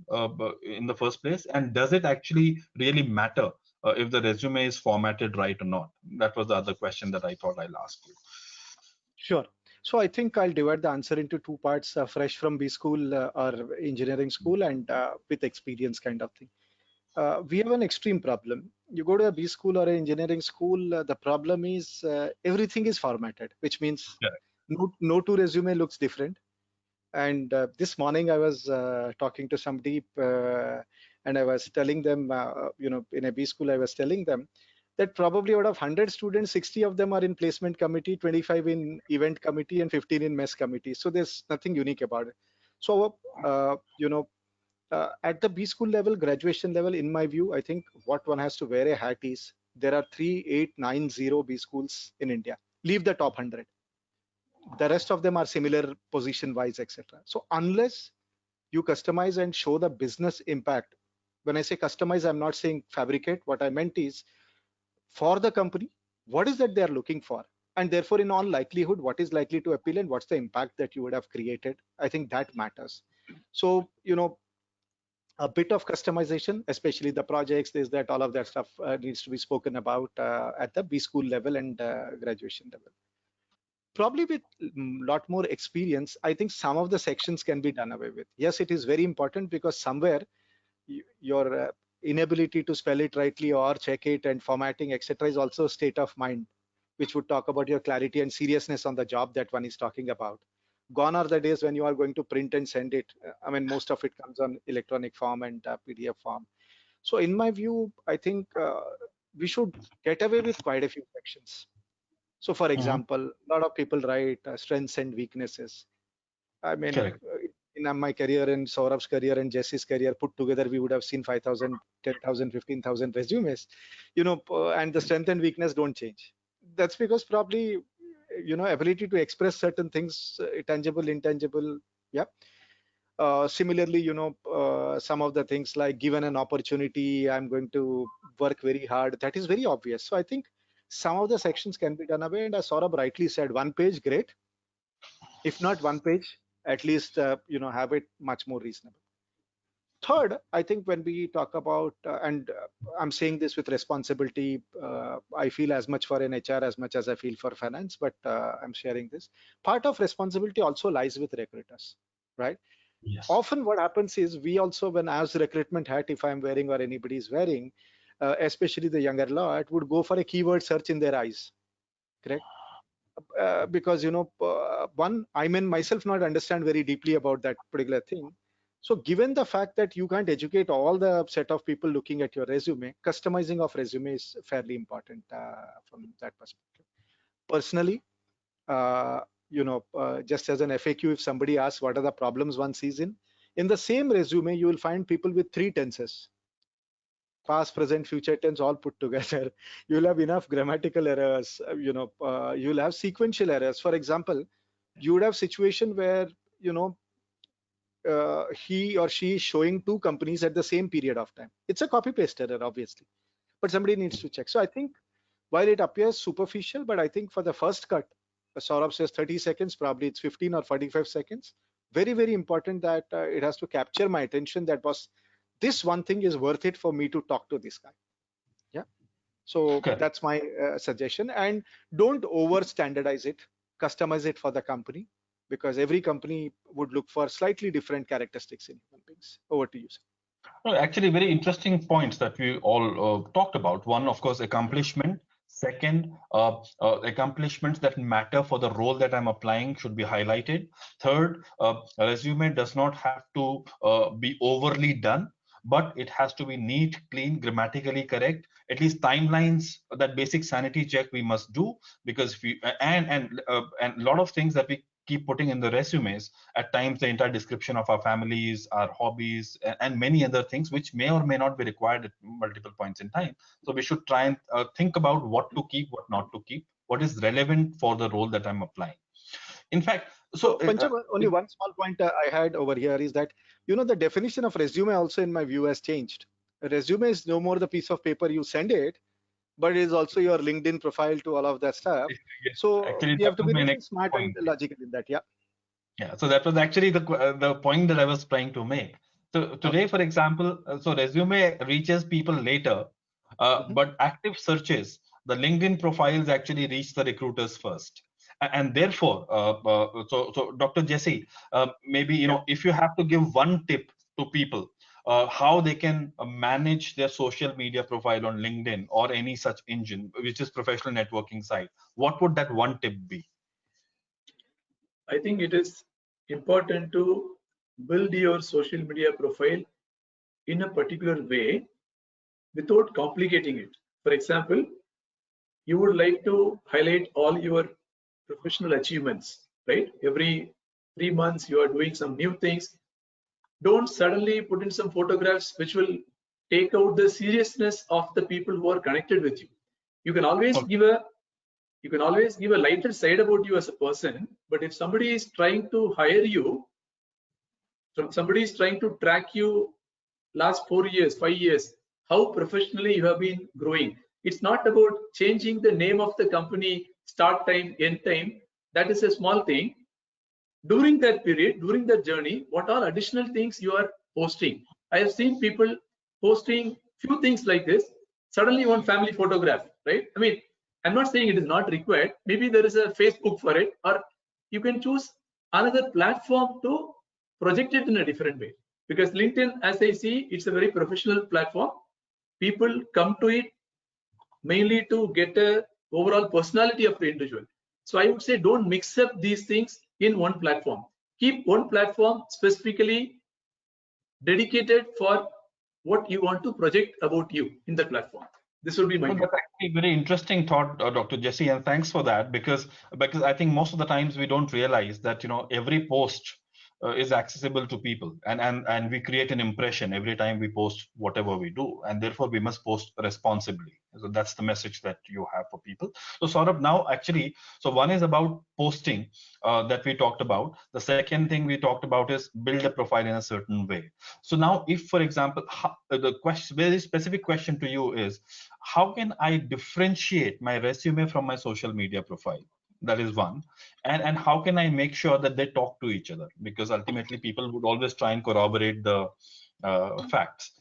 in the first place, and does it actually really matter if the resume is formatted right or not? That was the other question that I thought I'll ask you. Sure. So I think I'll divide the answer into two parts: fresh from B school or engineering school, and with experience kind of thing. We have an extreme problem. You go to a B school or an engineering school, the problem is everything is formatted, which means Correct. no two resume looks different. And this morning I was talking to somebody, and I was telling them, in a B school, I was telling them that probably out of 100 students, 60 of them are in placement committee, 25 in event committee, and 15 in mess committee. So there's nothing unique about it. So, at the B school level, graduation level, in my view, I think what one has to wear a hat is there are 3890 B schools in India. Leave the top 100. The rest of them are similar position wise, etc. So unless you customize and show the business impact, when I say customize, I'm not saying fabricate. What I meant is for the company, what is that they are looking for? And therefore, in all likelihood, what is likely to appeal and what's the impact that you would have created? I think that matters. So, a bit of customization, especially the projects, this, that, all of that stuff needs to be spoken about at the B school level and graduation level. Probably with a lot more experience, I think some of the sections can be done away with. Yes, it is very important because somewhere your inability to spell it rightly or check it and formatting, etc., is also a state of mind, which would talk about your clarity and seriousness on the job that one is talking about. Gone are the days when you are going to print and send it. I mean, most of it comes on electronic form and PDF form. So in my view, I think we should get away with quite a few sections. So for example, a lot of people write strengths and weaknesses. I mean, Correct. in my career and Saurabh's career and Jesse's career put together, we would have seen 5,000, 10,000, 15,000 resumes, and the strength and weakness don't change. That's because probably, ability to express certain things, tangible, intangible. Yeah. Similarly, some of the things like given an opportunity, I'm going to work very hard. That is very obvious. So I think some of the sections can be done away. And as Saurabh rightly said, one page, great. If not one page, at least, have it much more reasonable. Third, I think when we talk about, I'm saying this with responsibility, I feel as much for an HR as much as I feel for finance, but I'm sharing this. Part of responsibility also lies with recruiters, right? Yes. Often what happens is we also, when as recruitment hat, if I'm wearing or anybody is wearing, especially the younger lot, would go for a keyword search in their eyes, correct? Because one, I mean myself not understand very deeply about that particular thing. So given the fact that you can't educate all the set of people looking at your resume, customizing of resume is fairly important from that perspective. Personally, just as an FAQ, if somebody asks what are the problems one sees in the same resume, you will find people with 3 tenses: past, present, future tense, all put together. You'll have enough grammatical errors. You'll have sequential errors. For example, you would have situation where he or she is showing 2 companies at the same period of time. It's a copy paste error, obviously, but somebody needs to check. So I think while it appears superficial, but I think for the first cut, Saurabh says 30 seconds, probably it's 15 or 45 seconds. Very, very important that it has to capture my attention. That was this one thing is worth it for me to talk to this guy. Yeah. So Correct. that's my suggestion. And don't over standardize it, customize it for the company, because every company would look for slightly different characteristics in human beings. Over to you, sir. No, actually, very interesting points that we all talked about. One, of course, accomplishment. Second, accomplishments that matter for the role that I'm applying should be highlighted. Third, a resume does not have to be overly done, but it has to be neat, clean, grammatically correct. At least timelines, that basic sanity check we must do, because if we and a lot of things that we keep putting in the resumes, at times the entire description of our families, our hobbies, and many other things which may or may not be required at multiple points in time. So we should try and think about what to keep, what not to keep, what is relevant for the role that I'm applying. In fact, so Pancham, only one small point I had over here is that, the definition of resume also in my view has changed. A resume is no more the piece of paper you send it, but it is also your LinkedIn profile to all of that stuff. So actually, we that have to was be my really next smart and point. logical in that. Yeah. Yeah, so that was actually the point that I was trying to make. So today, Okay. for example, so resume reaches people later, but active searches, the LinkedIn profiles actually reach the recruiters first. And therefore, so Dr. Jesse, maybe if you have to give one tip to people, how they can manage their social media profile on LinkedIn or any such engine, which is professional networking site, what would that one tip be? I think it is important to build your social media profile in a particular way without complicating it. For example, you would like to highlight all your professional achievements, right? Every 3 months, you are doing some new things. Don't suddenly put in some photographs which will take out the seriousness of the people who are connected with you. You can always give a lighter side about you as a person, but if somebody is trying to hire you, somebody is trying to track you last 4 years, 5 years, how professionally you have been growing. It's not about changing the name of the company, start time, end time. That is a small thing. During that period, during that journey, what are additional things you are posting? I have seen people posting few things like this. Suddenly one family photograph, right? I mean, I'm not saying it is not required. Maybe there is a Facebook for it, or you can choose another platform to project it in a different way. Because LinkedIn, as I see, it's a very professional platform. People come to it mainly to get a overall personality of the individual. So I would say don't mix up these things in one platform. Keep one platform specifically dedicated for what you want to project about you in the platform. This would be my Well, that's actually a very interesting thought, Dr. Jesse, and thanks for that, because I think most of the times we don't realize that every post is accessible to people, and we create an impression every time we post whatever we do, and therefore we must post responsibly. So that's the message that you have for people. So Saurabh, now actually, so one is about posting that we talked about. The second thing we talked about is build a profile in a certain way. So now, if for example, the question, very specific question to you is, how can I differentiate my resume from my social media profile? That is one. And how can I make sure that they talk to each other? Because ultimately people would always try and corroborate the facts.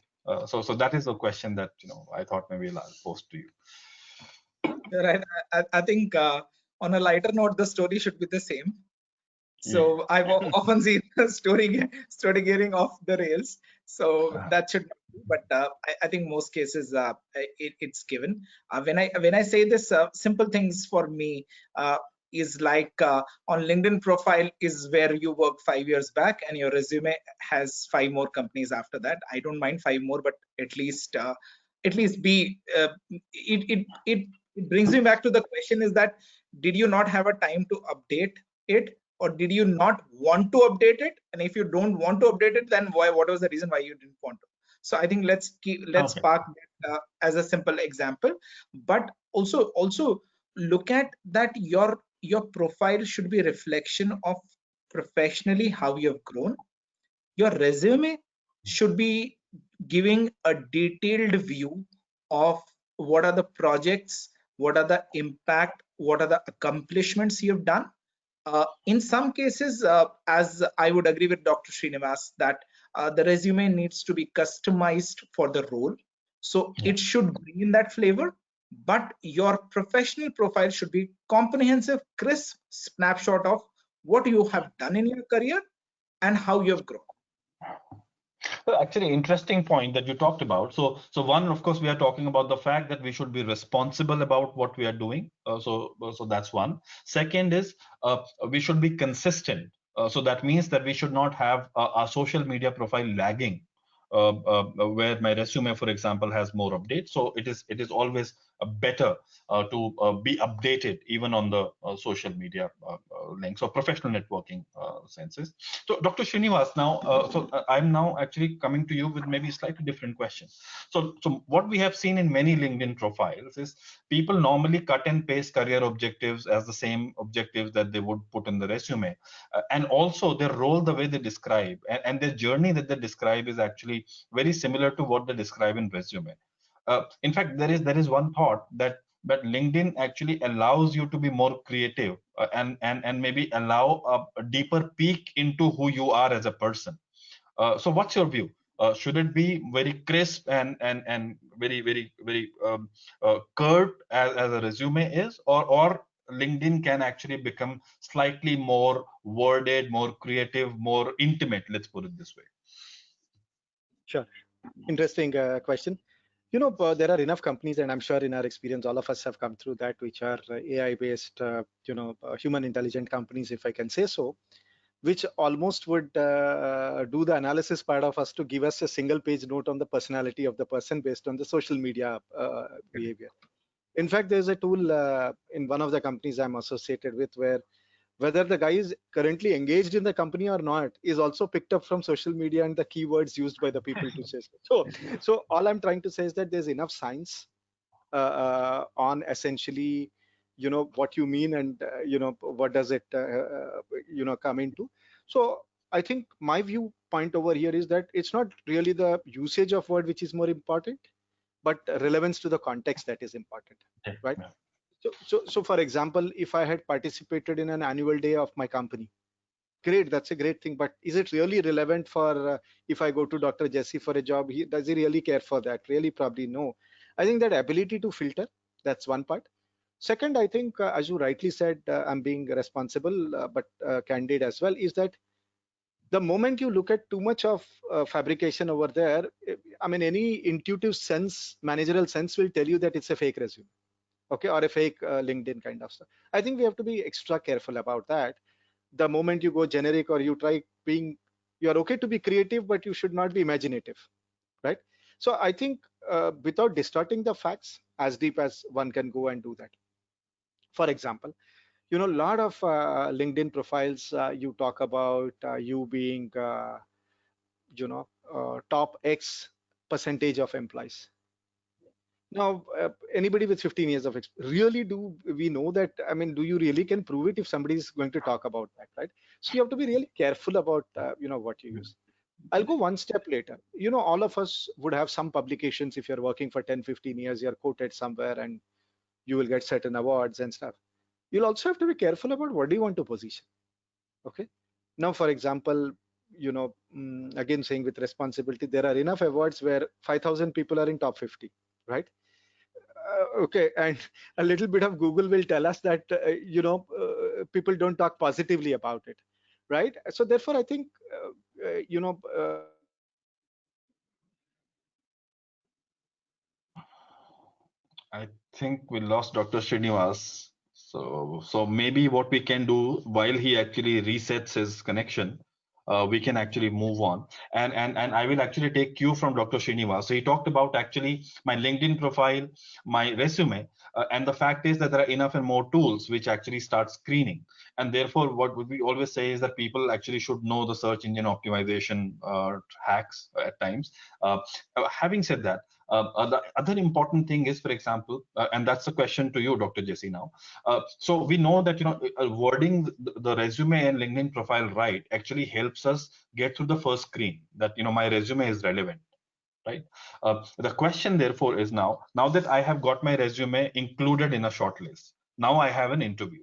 So that is the question that I thought maybe I'll pose to you. Right. I think on a lighter note, the story should be the same. So I've often seen the story getting off the rails. So that should not be, but I think most cases it's given. When I say this, simple things for me is like on LinkedIn profile is where you worked 5 years back, and your resume has 5 more companies after that. I don't mind 5 more, but at least be it brings me back to the question: is that did you not have a time to update it? Or did you not want to update it? And if you don't want to update it, then what was the reason why you didn't want to? So I think let's park that as a simple example, but also look at that your profile should be a reflection of professionally how you have grown. Your resume should be giving a detailed view of what are the projects, what are the impact, what are the accomplishments you've done. In some cases, as I would agree with Dr. Srinivas, that the resume needs to be customized for the role. So it should bring in that flavor. but your professional profile should be comprehensive, crisp snapshot of what you have done in your career and how you have grown. Well, actually, interesting point that you talked about. So one, of course, we are talking about the fact that we should be responsible about what we are doing. So that's one. Second is we should be consistent. So that means that we should not have our social media profile lagging, where my resume, for example, has more updates. So it is always better to be updated even on the social media links or professional networking senses. So Dr. Srinivas, now, I'm now actually coming to you with maybe slightly different question. So what we have seen in many LinkedIn profiles is people normally cut and paste career objectives as the same objectives that they would put in the resume, and also their role, the way they describe, and their journey that they describe is actually very similar to what they describe in resume. In fact, there is one thought that LinkedIn actually allows you to be more creative, and maybe allow a deeper peek into who you are as a person. So what's your view? Should it be very crisp and very curt as a resume is, or LinkedIn can actually become slightly more worded, more creative, more intimate? Let's put it this way. Sure. Interesting question. There are enough companies, and I'm sure in our experience, all of us have come through that, which are AI-based, human intelligent companies, if I can say so, which almost would do the analysis part of us to give us a single page note on the personality of the person based on the social media behavior. In fact, there's a tool in one of the companies I'm associated with where whether the guy is currently engaged in the company or not is also picked up from social media and the keywords used by the people to say so all I'm trying to say is that there's enough science on essentially what you mean and what does it come into. So I think my viewpoint over here is that it's not really the usage of word which is more important, but relevance to the context that is important, right? Yeah. So for example, if I had participated in an annual day of my company, great, that's a great thing. But is it really relevant for if I go to Dr. Jesse for a job? Does he really care for that? Really, probably no. I think that ability to filter, that's one part. Second, I think, as you rightly said, I'm being responsible, but candid as well, is that the moment you look at too much of fabrication over there, I mean, any intuitive sense, managerial sense will tell you that it's a fake resume, okay, or a fake LinkedIn kind of stuff. I think we have to be extra careful about that. The moment you go generic or you try being, you are okay to be creative, but you should not be imaginative, right? So I think without distorting the facts as deep as one can go and do that. For example, a lot of LinkedIn profiles, you talk about you being, top X percentage of employees. Now, anybody with 15 years of experience, really do we know that? I mean, do you really can prove it if somebody is going to talk about that, right? So you have to be really careful about, what you use. I'll go one step later. All of us would have some publications. If you're working for 10, 15 years, you're quoted somewhere and you will get certain awards and stuff. You'll also have to be careful about what do you want to position. Okay. Now, for example, again, saying with responsibility, there are enough awards where 5,000 people are in top 50, right? Okay, and a little bit of Google will tell us that people don't talk positively about it, right? So therefore, I think I think we lost Dr. Srinivas. So maybe what we can do while he actually resets his connection, we can actually move on. And I will actually take cue from Dr. Srinivas. So he talked about actually my LinkedIn profile, my resume, and the fact is that there are enough and more tools which actually start screening. And therefore, what we always say is that people actually should know the search engine optimization hacks at times. Having said that, the other important thing is, for example, and that's the question to you, Dr. Jesse, now. So we know that wording the resume and LinkedIn profile right actually helps us get through the first screen, that my resume is relevant, right? The question therefore is now that I have got my resume included in a shortlist, now I have an interview,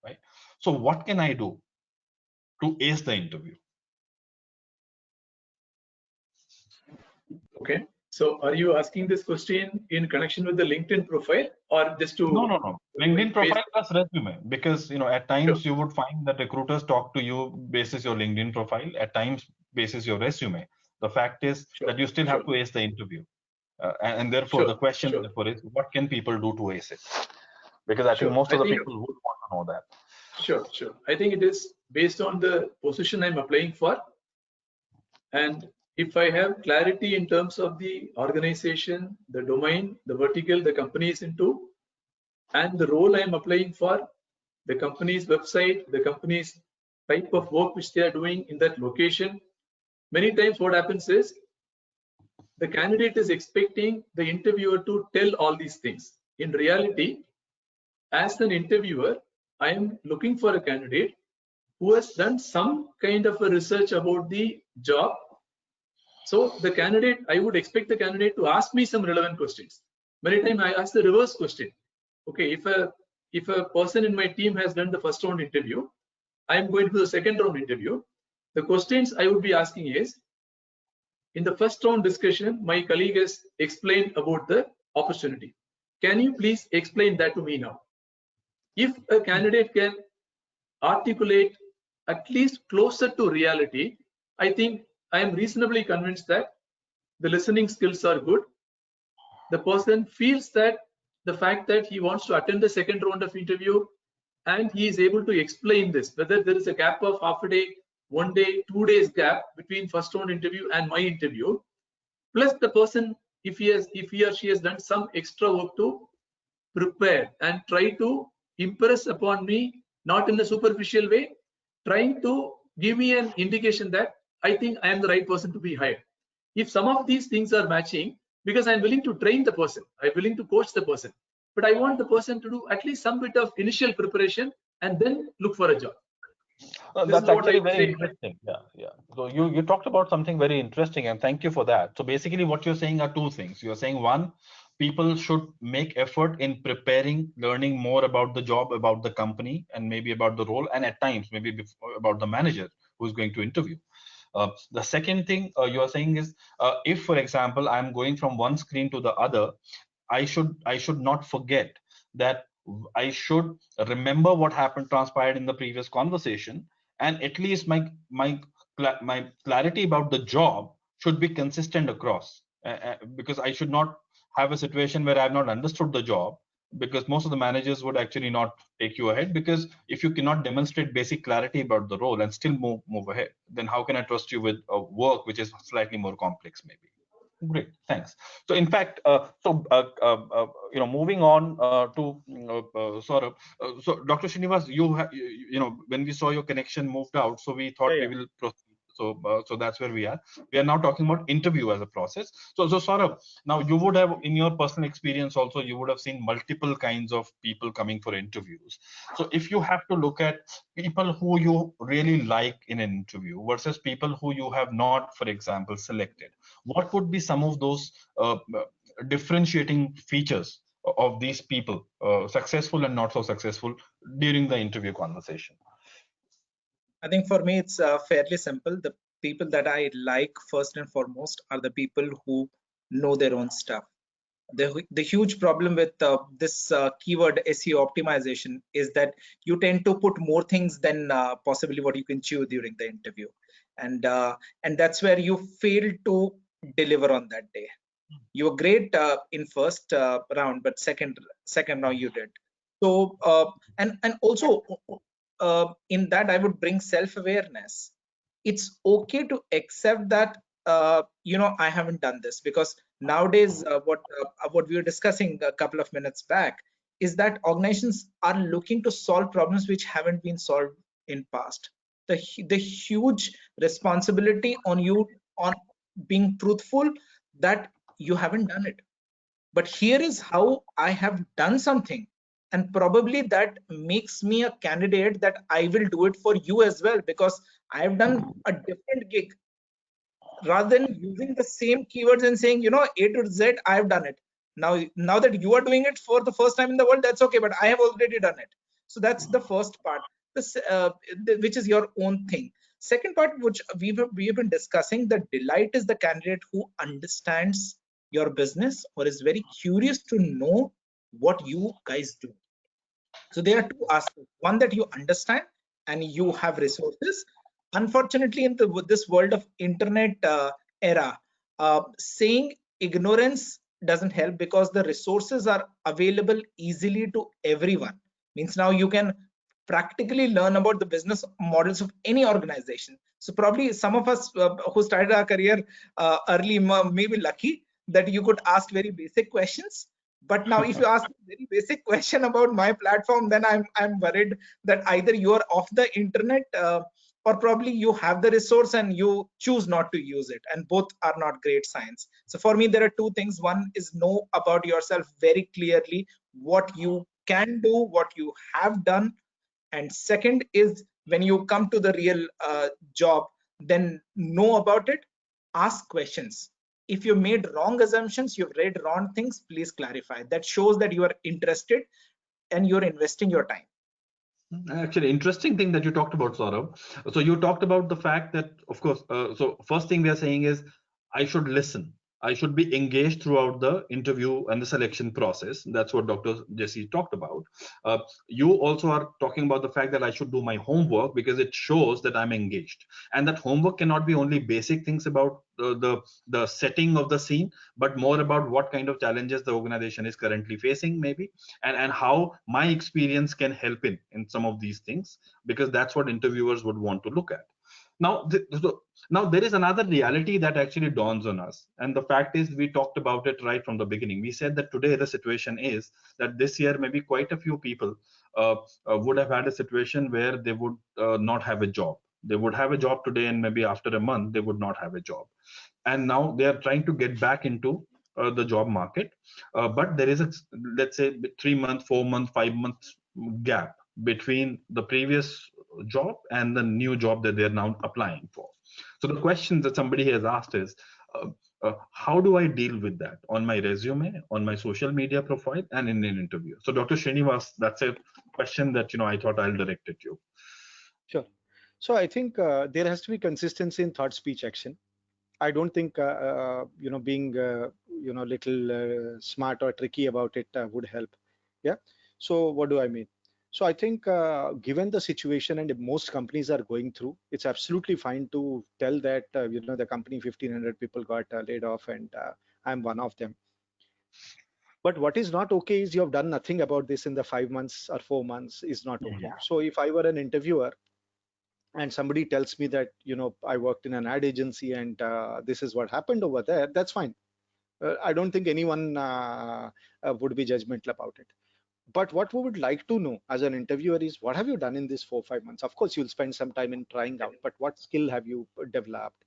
right? So what can I do to ace the interview? Okay. So are you asking this question in connection with the LinkedIn profile or just to? No. LinkedIn profile plus resume, because at times Sure. you would find that recruiters talk to you basis your LinkedIn profile, at times basis your resume. The fact is that you still have to ace the interview, and therefore the question therefore is, what can people do to ace it? Because I think most of the people would want to know that. Sure. I think it is based on the position I'm applying for, and if I have clarity in terms of the organization, the domain, the vertical the company is into, and the role I'm applying for, the company's website, the company's type of work which they are doing in that location, many times what happens is the candidate is expecting the interviewer to tell all these things. In reality, as an interviewer, I am looking for a candidate who has done some kind of a research about the job. So the candidate, I would expect the candidate to ask me some relevant questions. Many times I ask the reverse question. Okay, if a person in my team has done the first round interview, I am going to the second round interview. The questions I would be asking is, in the first round discussion, my colleague has explained about the opportunity. Can you please explain that to me now? If a candidate can articulate at least closer to reality, I think I am reasonably convinced that the listening skills are good. The person feels that the fact that he wants to attend the second round of interview and he is able to explain this, whether there is a gap of half a day, 1 day, 2 days gap between first round interview and my interview, plus the person, if he or she has done some extra work to prepare and try to impress upon me, not in a superficial way, trying to give me an indication that I think I am the right person to be hired. If some of these things are matching, because I'm willing to train the person, I'm willing to coach the person, but I want the person to do at least some bit of initial preparation and then look for a job. That's actually very interesting. Yeah. So you talked about something very interesting, and thank you for that. So basically, what you're saying are two things. You're saying, one, people should make effort in preparing, learning more about the job, about the company, and maybe about the role, and at times maybe about the manager who's going to interview. The second thing you are saying is, if, for example, I'm going from one screen to the other, I should not forget that I should remember what happened, transpired in the previous conversation, and at least my clarity about the job should be consistent across, because I should not have a situation where I have not understood the job, because most of the managers would actually not take you ahead, because if you cannot demonstrate basic clarity about the role and still move ahead, then how can I trust you with work which is slightly more complex maybe? Great, thanks. So in fact, moving on to Saurabh. So Dr. Srinivas, when we saw your connection moved out, so we thought we will proceed. So that's where we are. We are now talking about interview as a process. So Saurabh, now you would have, in your personal experience also, you would have seen multiple kinds of people coming for interviews. So if you have to look at people who you really like in an interview versus people who you have not, for example, selected, what would be some of those differentiating features of these people, successful and not so successful, during the interview conversation? I think for me, it's fairly simple. The people that I like first and foremost are the people who know their own stuff. The huge problem with this keyword SEO optimization is that you tend to put more things than possibly what you can chew during the interview, and that's where you fail to deliver on that day. You were great in first round, but second round you did. So and also in that I would bring self-awareness. It's okay to accept that I haven't done this, because nowadays what we were discussing a couple of minutes back is that organizations are looking to solve problems which haven't been solved in past. The huge responsibility on you on being truthful that you haven't done it, but here is how I have done something, and probably that makes me a candidate that I will do it for you as well, because I have done a different gig, rather than using the same keywords and saying, A to Z, I have done it. Now that you are doing it for the first time in the world, that's okay, but I have already done it. So that's the first part, which is your own thing. Second part, which we have been discussing, the delight is the candidate who understands your business or is very curious to know what you guys do. So there are two aspects. One, that you understand and you have resources. Unfortunately, in this world of internet era, saying ignorance doesn't help, because the resources are available easily to everyone. Means now you can practically learn about the business models of any organization. So probably some of us who started our career early may be lucky that you could ask very basic questions. But now if you ask a very basic question about my platform, then I'm worried that either you are off the internet or probably you have the resource and you choose not to use it, and both are not great signs. So for me, there are two things. One is know about yourself very clearly, what you can do, what you have done. And second is, when you come to the real job, then know about it, ask questions. If you made wrong assumptions, you've read wrong things, please clarify. That shows that you are interested and you're investing your time. Actually, interesting thing that you talked about, Saurabh. So you talked about the fact that, of course, so first thing we are saying is I should listen. I should be engaged throughout the interview and the selection process. That's what Dr. Jesse talked about. You also are talking about the fact that I should do my homework, because it shows that I'm engaged. And that homework cannot be only basic things about the setting of the scene, but more about what kind of challenges the organization is currently facing, maybe, and how my experience can help in some of these things, because that's what interviewers would want to look at. Now, now there is another reality that actually dawns on us, and the fact is, we talked about it right from the beginning. We said that today the situation is that this year maybe quite a few people would have had a situation where they would not have a job. They would have a job today, and maybe after a month they would not have a job. And now they are trying to get back into the job market, but there is a, let's say, 3 month, 4 month, 5 months gap between the previous job and the new job that they're now applying for. So the question that somebody has asked is, how do I deal with that on my resume, on my social media profile, and in an interview? So Dr. Srinivas, that's a question that I thought I'll direct at you. Sure. So I think there has to be consistency in thought, speech, action. I don't think being little smart or tricky about it would help. Yeah. So what do I mean? So I think given the situation and most companies are going through, it's absolutely fine to tell that the company 1,500 people got laid off, and I'm one of them. But what is not okay is you have done nothing about this in the 5 months or 4 months is not okay. Yeah. So if I were an interviewer and somebody tells me that I worked in an ad agency and this is what happened over there, that's fine. I don't think anyone would be judgmental about it. But what we would like to know as an interviewer is, what have you done in these 4-5 months? Of course, you'll spend some time in trying out, but what skill have you developed?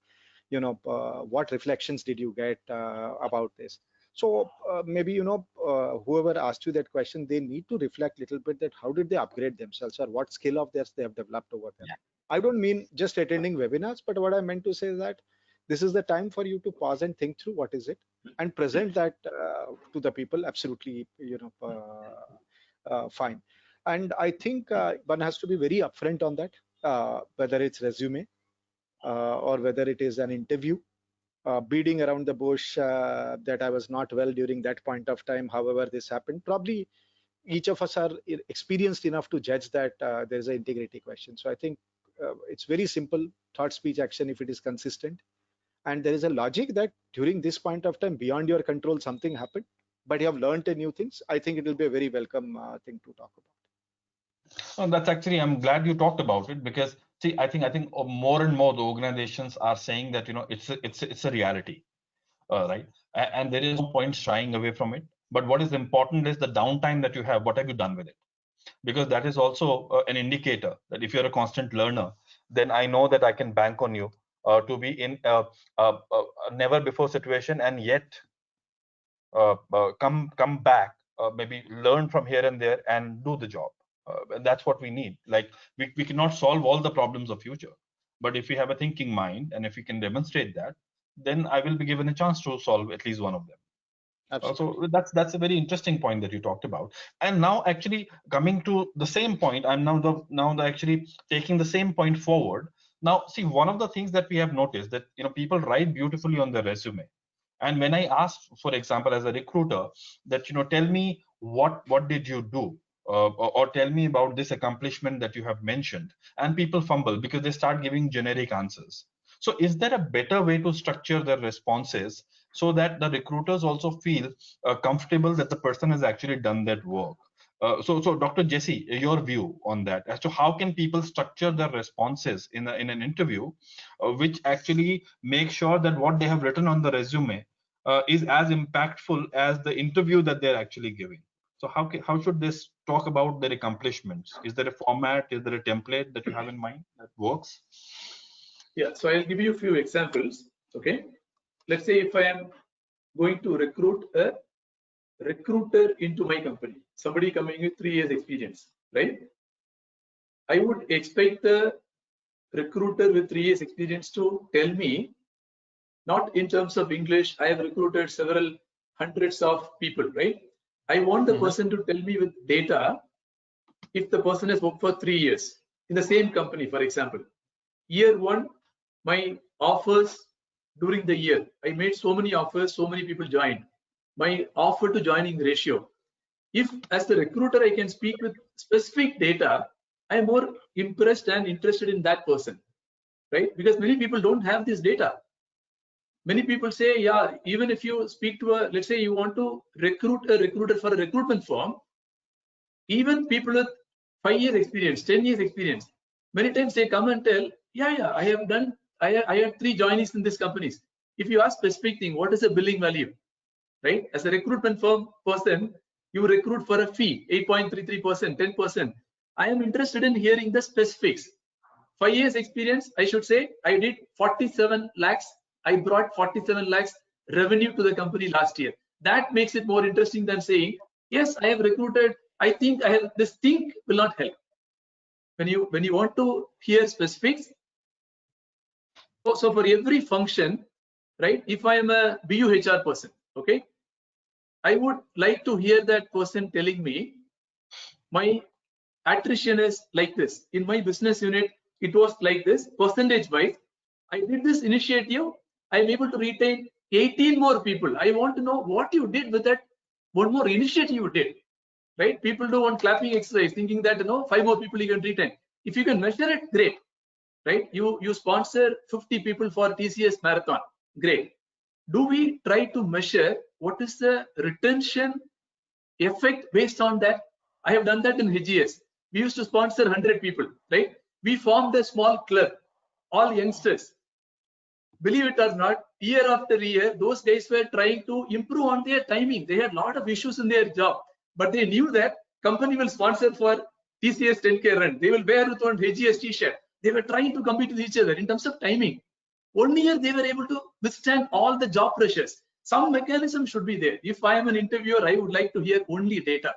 What reflections did you get about this? So maybe whoever asked you that question, they need to reflect a little bit that how did they upgrade themselves, or what skill of theirs they have developed over there. Yeah. I don't mean just attending webinars, but what I meant to say is that this is the time for you to pause and think through what is it, and present that to the people. Absolutely, fine. And I think one has to be very upfront on that, whether it's resume or whether it is an interview. Beating around the bush that I was not well during that point of time, however this happened, probably each of us are experienced enough to judge that there's an integrity question. So I think it's very simple: thought, speech, action, if it is consistent. And there is a logic that during this point of time, beyond your control, something happened, but you have learned new things. I think it will be a very welcome thing to talk about. Well, that's actually, I'm glad you talked about it, because see, I think more and more the organizations are saying that it's a reality, right? And there is no point shying away from it. But what is important is the downtime that you have. What have you done with it? Because that is also an indicator that if you're a constant learner, then I know that I can bank on you to be in a never before situation, and yet come back, maybe learn from here and there and do the job. And that's what we need. Like, we cannot solve all the problems of future, but if we have a thinking mind and if we can demonstrate that, then I will be given a chance to solve at least one of them. So that's a very interesting point that you talked about. And now, actually coming to the same point, I'm now actually taking the same point forward. Now, see, one of the things that we have noticed that people write beautifully on their resume, And when I ask, for example, as a recruiter, that tell me what did you do, or tell me about this accomplishment that you have mentioned, and people fumble because they start giving generic answers. So is there a better way to structure their responses so that the recruiters also feel comfortable that the person has actually done that work? So Dr. Jesse, your view on that, as to how can people structure their responses in an interview, which actually make sure that what they have written on the resume is as impactful as the interview that they're actually giving. So how should this talk about their accomplishments? Is there a format? Is there a template that you have in mind that works? Yeah, so I'll give you a few examples. Okay, let's say if I am going to recruit a recruiter into my company, somebody coming with 3 years experience, right? I would expect the recruiter with 3 years experience to tell me, not in terms of English, I have recruited several hundreds of people, right? I want the person to tell me with data, if the person has worked for 3 years in the same company, for example. Year 1, my offers during the year, I made so many offers, so many people joined. My offer to joining ratio. If as the recruiter I can speak with specific data, I am more impressed and interested in that person, right? Because many people don't have this data. Many people say, yeah, even if you speak to a, let's say you want to recruit a recruiter for a recruitment firm, even people with 5 years experience, 10 years experience, many times they come and tell, yeah, I have done, I had 3 joinees in these companies. If you ask specific thing, what is the billing value, right? As a recruitment firm person, you recruit for a fee, 8.33%, 10%. I am interested in hearing the specifics. 5 years experience, I should say, I did 47 lakhs. I brought 47 lakhs revenue to the company last year. That makes it more interesting than saying, yes, I have recruited. I think I have, this thing will not help. When you want to hear specifics, so for every function, right? If I am a BU HR person, okay, I would like to hear that person telling me, my attrition is like this. In my business unit, it was like this, percentage wise. I did this initiative. I'm able to retain 18 more people. I want to know what you did with that one more initiative you did, right? People do one clapping exercise thinking that, 5 more people you can retain. If you can measure it, great, right? You sponsor 50 people for TCS marathon, great. Do we try to measure what is the retention effect based on that? I have done that in HGS. We used to sponsor 100 people, right? We formed a small club, all youngsters. Believe it or not, year after year, those guys were trying to improve on their timing. They had a lot of issues in their job, but they knew that company will sponsor for TCS 10K run. They will wear with one HGS t-shirt. They were trying to compete with each other in terms of timing. 1 year they were able to withstand all the job pressures. Some mechanism should be there. If I am an interviewer, I would like to hear only data.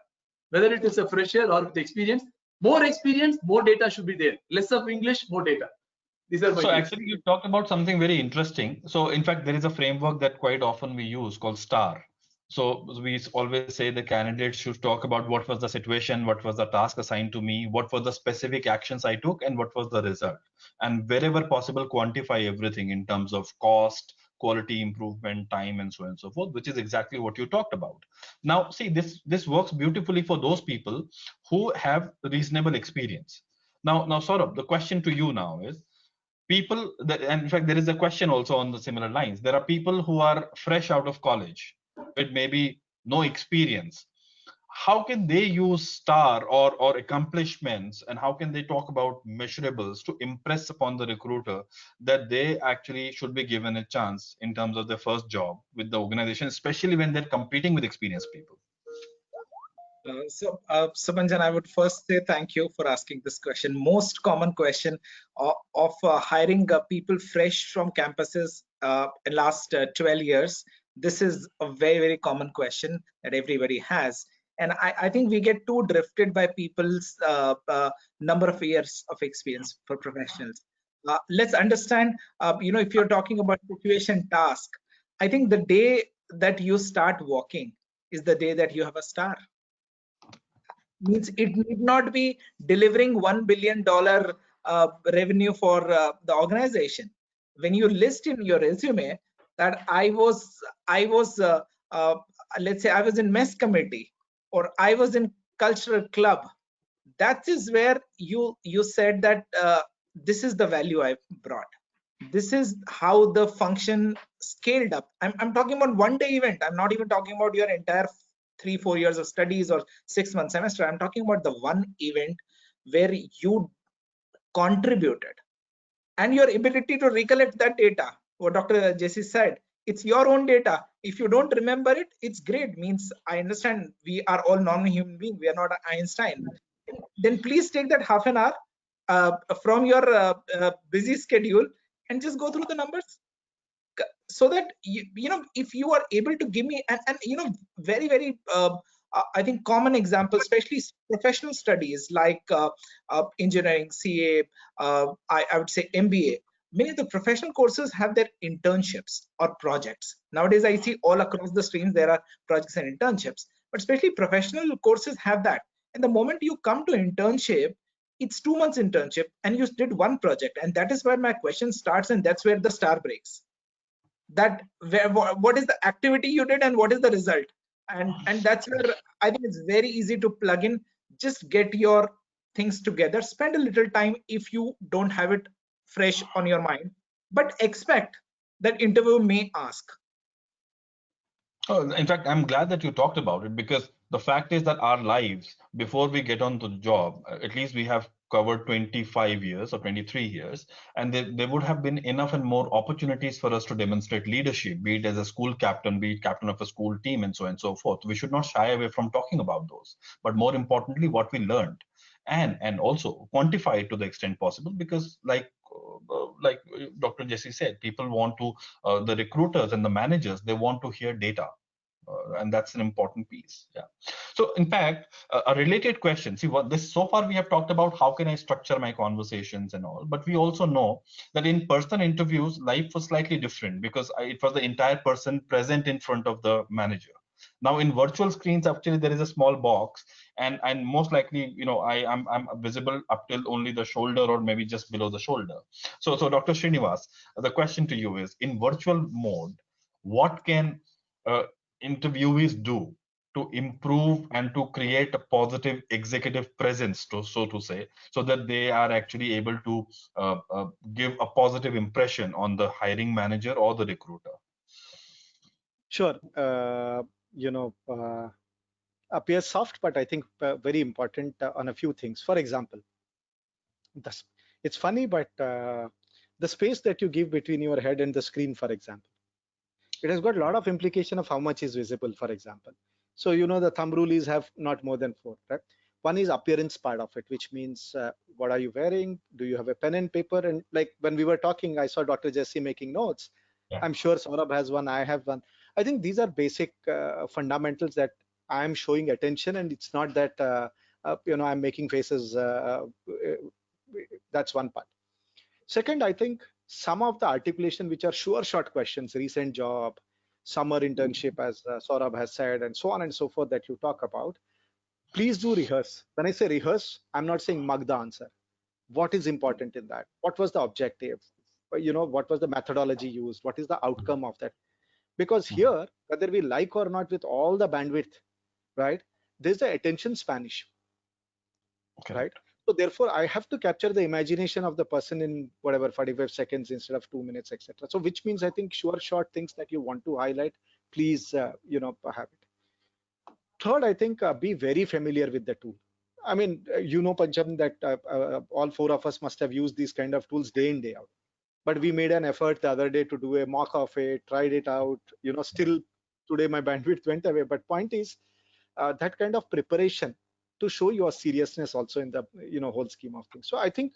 Whether it is a fresher or with experience, more data should be there. Less of English, more data. These are my So views. actually, you talked about something very interesting. So in fact, there is a framework that quite often we use called STAR. So we always say the candidates should talk about what was the situation, what was the task assigned to me, what were the specific actions I took, and what was the result. And wherever possible, quantify everything in terms of cost, quality improvement, time, and so on and so forth, which is exactly what you talked about. Now, see, this works beautifully for those people who have reasonable experience. Now, Saurabh, the question to you now is, people that, and in fact there is a question also on the similar lines, there are people who are fresh out of college with maybe no experience. How can they use STAR or accomplishments, and how can they talk about measurables to impress upon the recruiter that they actually should be given a chance in terms of their first job with the organization, especially when they're competing with experienced people? So Manjan, I would first say thank you for asking this question. Most common question of hiring people fresh from campuses in last 12 years. This is a very, very common question that everybody has. And I think we get too drifted by people's number of years of experience for professionals. Let's understand, if you're talking about situation task, I think the day that you start walking is the day that you have a star. Means it need not be delivering $1 billion revenue for the organization. When you list in your resume, that I was let's say I was in mess committee or I was in cultural club. That is where you said that this is the value I brought. This is how the function scaled up. I'm talking about one day event. I'm not even talking about your entire 3-4 years of studies or 6 month semester. I'm talking about the one event where you contributed, and your ability to recollect that data. What Dr. Jesse said, it's your own data. If you don't remember it, it's great. Means I understand we are all normal human beings. We are not Einstein. Then please take that half an hour from your busy schedule and just go through the numbers, so that you know, if you are able to give me and you know, very I think common examples, especially professional studies like engineering, CA, I would say MBA. Many of the professional courses have their internships or projects. Nowadays, I see all across the streams there are projects and internships, but especially professional courses have that. And the moment you come to internship, it's 2 months internship and you did one project. And that is where my question starts, and that's where the star breaks. That what is the activity you did and what is the result, and that's where I think it's very easy to plug in. Just get your things together, spend a little time if you don't have it fresh on your mind, but expect that interview may ask. Oh, in fact, I'm glad that you talked about it, because the fact is that our lives, before we get on to the job, at least we have covered 25 years or 23 years, and there would have been enough and more opportunities for us to demonstrate leadership, be it as a school captain, be it captain of a school team, and so on and so forth. We should not shy away from talking about those, but more importantly, what we learned, and also quantify it to the extent possible, because like Dr. Jesse said, people want to, the recruiters and the managers, they want to hear data. And that's an important piece. Yeah. So in fact, a related question. See, what this so far we have talked about how can I structure my conversations and all, but we also know that in person interviews, life was slightly different, because it was the entire person present in front of the manager. Now in virtual screens, actually there is a small box, and most likely, you know, I'm visible up till only the shoulder or maybe just below the shoulder. So Dr. Srinivas, the question to you is, in virtual mode, what can interviewees do to improve and to create a positive executive presence, to so to say, so that they are actually able to give a positive impression on the hiring manager or the recruiter? Sure. You know, appears soft, but I think very important on a few things. For example, it's funny, but the space that you give between your head and the screen, for example, it has got a lot of implication of how much is visible, for example. So, you know, the thumb rule is have not more than 4, right? One is appearance part of it, which means what are you wearing? Do you have a pen and paper? And like when we were talking, I saw Dr. Jesse making notes. Yeah. I'm sure Saurabh has one, I have one. I think these are basic fundamentals that I'm showing attention, and it's not that, you know, I'm making faces. That's one part. Second, I think some of the articulation, which are sure shot questions, recent job, summer internship, as Saurabh has said, and so on and so forth that you talk about, please do rehearse. When I say rehearse, I'm not saying mug the answer. What is important in that? What was the objective? You know, what was the methodology used? What is the outcome of that? Because here, whether we like or not, with all the bandwidth, right, there's the attention span issue, Okay. right? So therefore, I have to capture the imagination of the person in whatever 45 seconds instead of 2 minutes, etc. So which means I think sure short things that you want to highlight, please, you know, have it. Third, I think be very familiar with the tool. I mean, you know, Pancham, that all 4 of us must have used these kind of tools day in, day out. But we made an effort the other day to do a mock of it, tried it out. You know, still today my bandwidth went away. But point is that kind of preparation to show your seriousness also in the, you know, whole scheme of things. So I think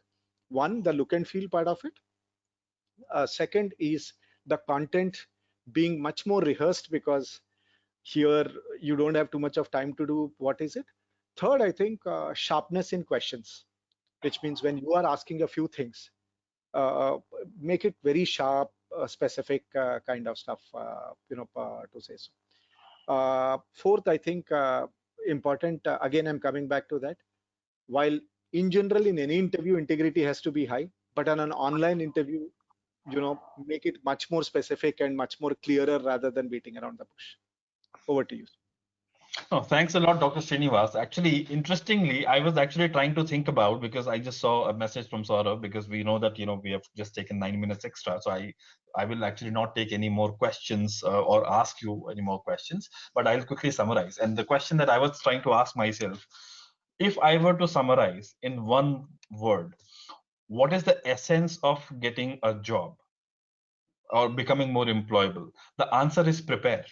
one, the look and feel part of it. Second is the content being much more rehearsed, because here you don't have too much of time to do what is it. Third, I think sharpness in questions, which means when you are asking a few things, make it very sharp, specific kind of stuff, you know, to say so. Fourth, I think important, again, I'm coming back to that. While in general, in any interview, integrity has to be high, but on an online interview, make it much more specific and much more clearer rather than beating around the bush. Over to you. Oh, thanks a lot, Dr. Srinivas. Actually, interestingly, I was actually trying to think about, because I just saw a message from Saurabh, because we know that we have just taken 9 minutes extra. So I will actually not take any more questions or ask you any more questions, but I'll quickly summarize. And the question that I was trying to ask myself, if I were to summarize in one word, what is the essence of getting a job or becoming more employable? The answer is prepare.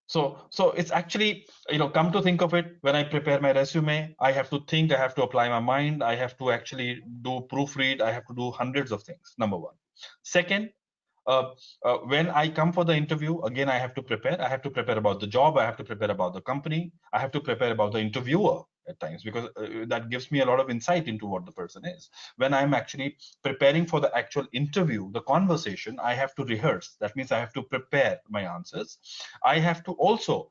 So it's actually, come to think of it, when I prepare my resume, I have to think, I have to apply my mind, I have to actually do proofread, I have to do hundreds of things, number one. Second, when I come for the interview, again, I have to prepare. I have to prepare about the job. I have to prepare about the company. I have to prepare about the interviewer at times, because that gives me a lot of insight into what the person is. When I'm actually preparing for the actual interview, the conversation, I have to rehearse. That means I have to prepare my answers. I have to also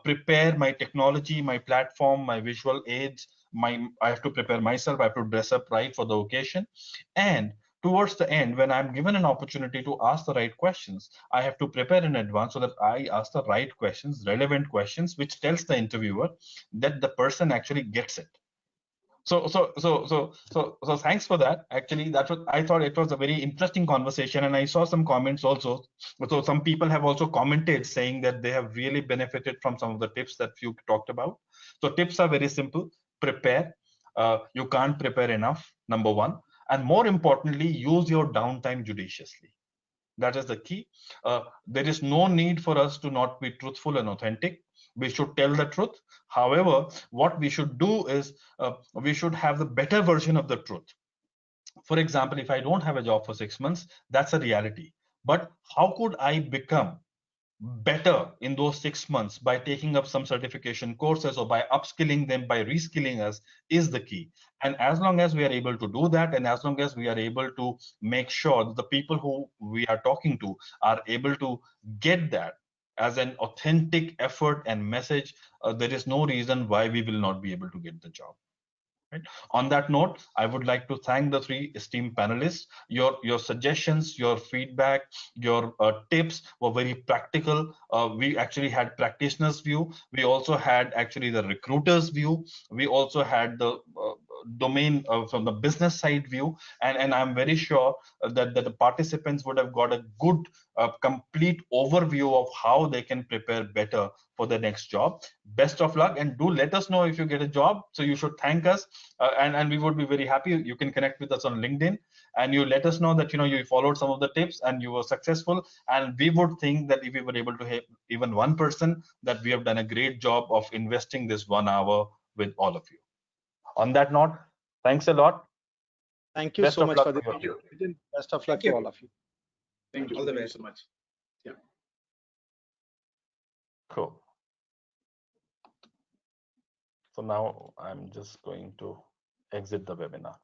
prepare my technology, my platform, my visual aids. I have to prepare myself. I have to dress up right for the occasion. And towards the end, when I'm given an opportunity to ask the right questions, I have to prepare in advance so that I ask the right questions, relevant questions, which tells the interviewer that the person actually gets it. So thanks for that. Actually, that's what I thought. It was a very interesting conversation, and I saw some comments also. So some people have also commented saying that they have really benefited from some of the tips that you talked about. So tips are very simple. Prepare. You can't prepare enough, number one. And more importantly, use your downtime judiciously. That is the key. There is no need for us to not be truthful and authentic. We should tell the truth. However, what we should do is we should have the better version of the truth. For example, if I don't have a job for 6 months, that's a reality. But how could I become better in those 6 months by taking up some certification courses or by upskilling them, by reskilling us, is the key. And as long as we are able to do that, and as long as we are able to make sure that the people who we are talking to are able to get that as an authentic effort and message, there is no reason why we will not be able to get the job. Right. On that note, I would like to thank the three esteemed panelists. Your suggestions, your feedback, your tips were very practical. We actually had practitioners' view. We also had actually the recruiter's view. We also had the domain from the business side view, and I'm very sure that the participants would have got a good complete overview of how they can prepare better for the next job. Best of luck, and do let us know if you get a job. So you should thank us, and we would be very happy. You can connect with us on LinkedIn, and you let us know that you followed some of the tips and you were successful. And we would think that if we were able to help even one person, that we have done a great job of investing this 1 hour with all of you. On that note, thanks a lot. Thank you so much for the presentation. Best of luck to all of you. Thank you. All the Thank you best. so much. Yeah. Cool. So now I'm just going to exit the webinar.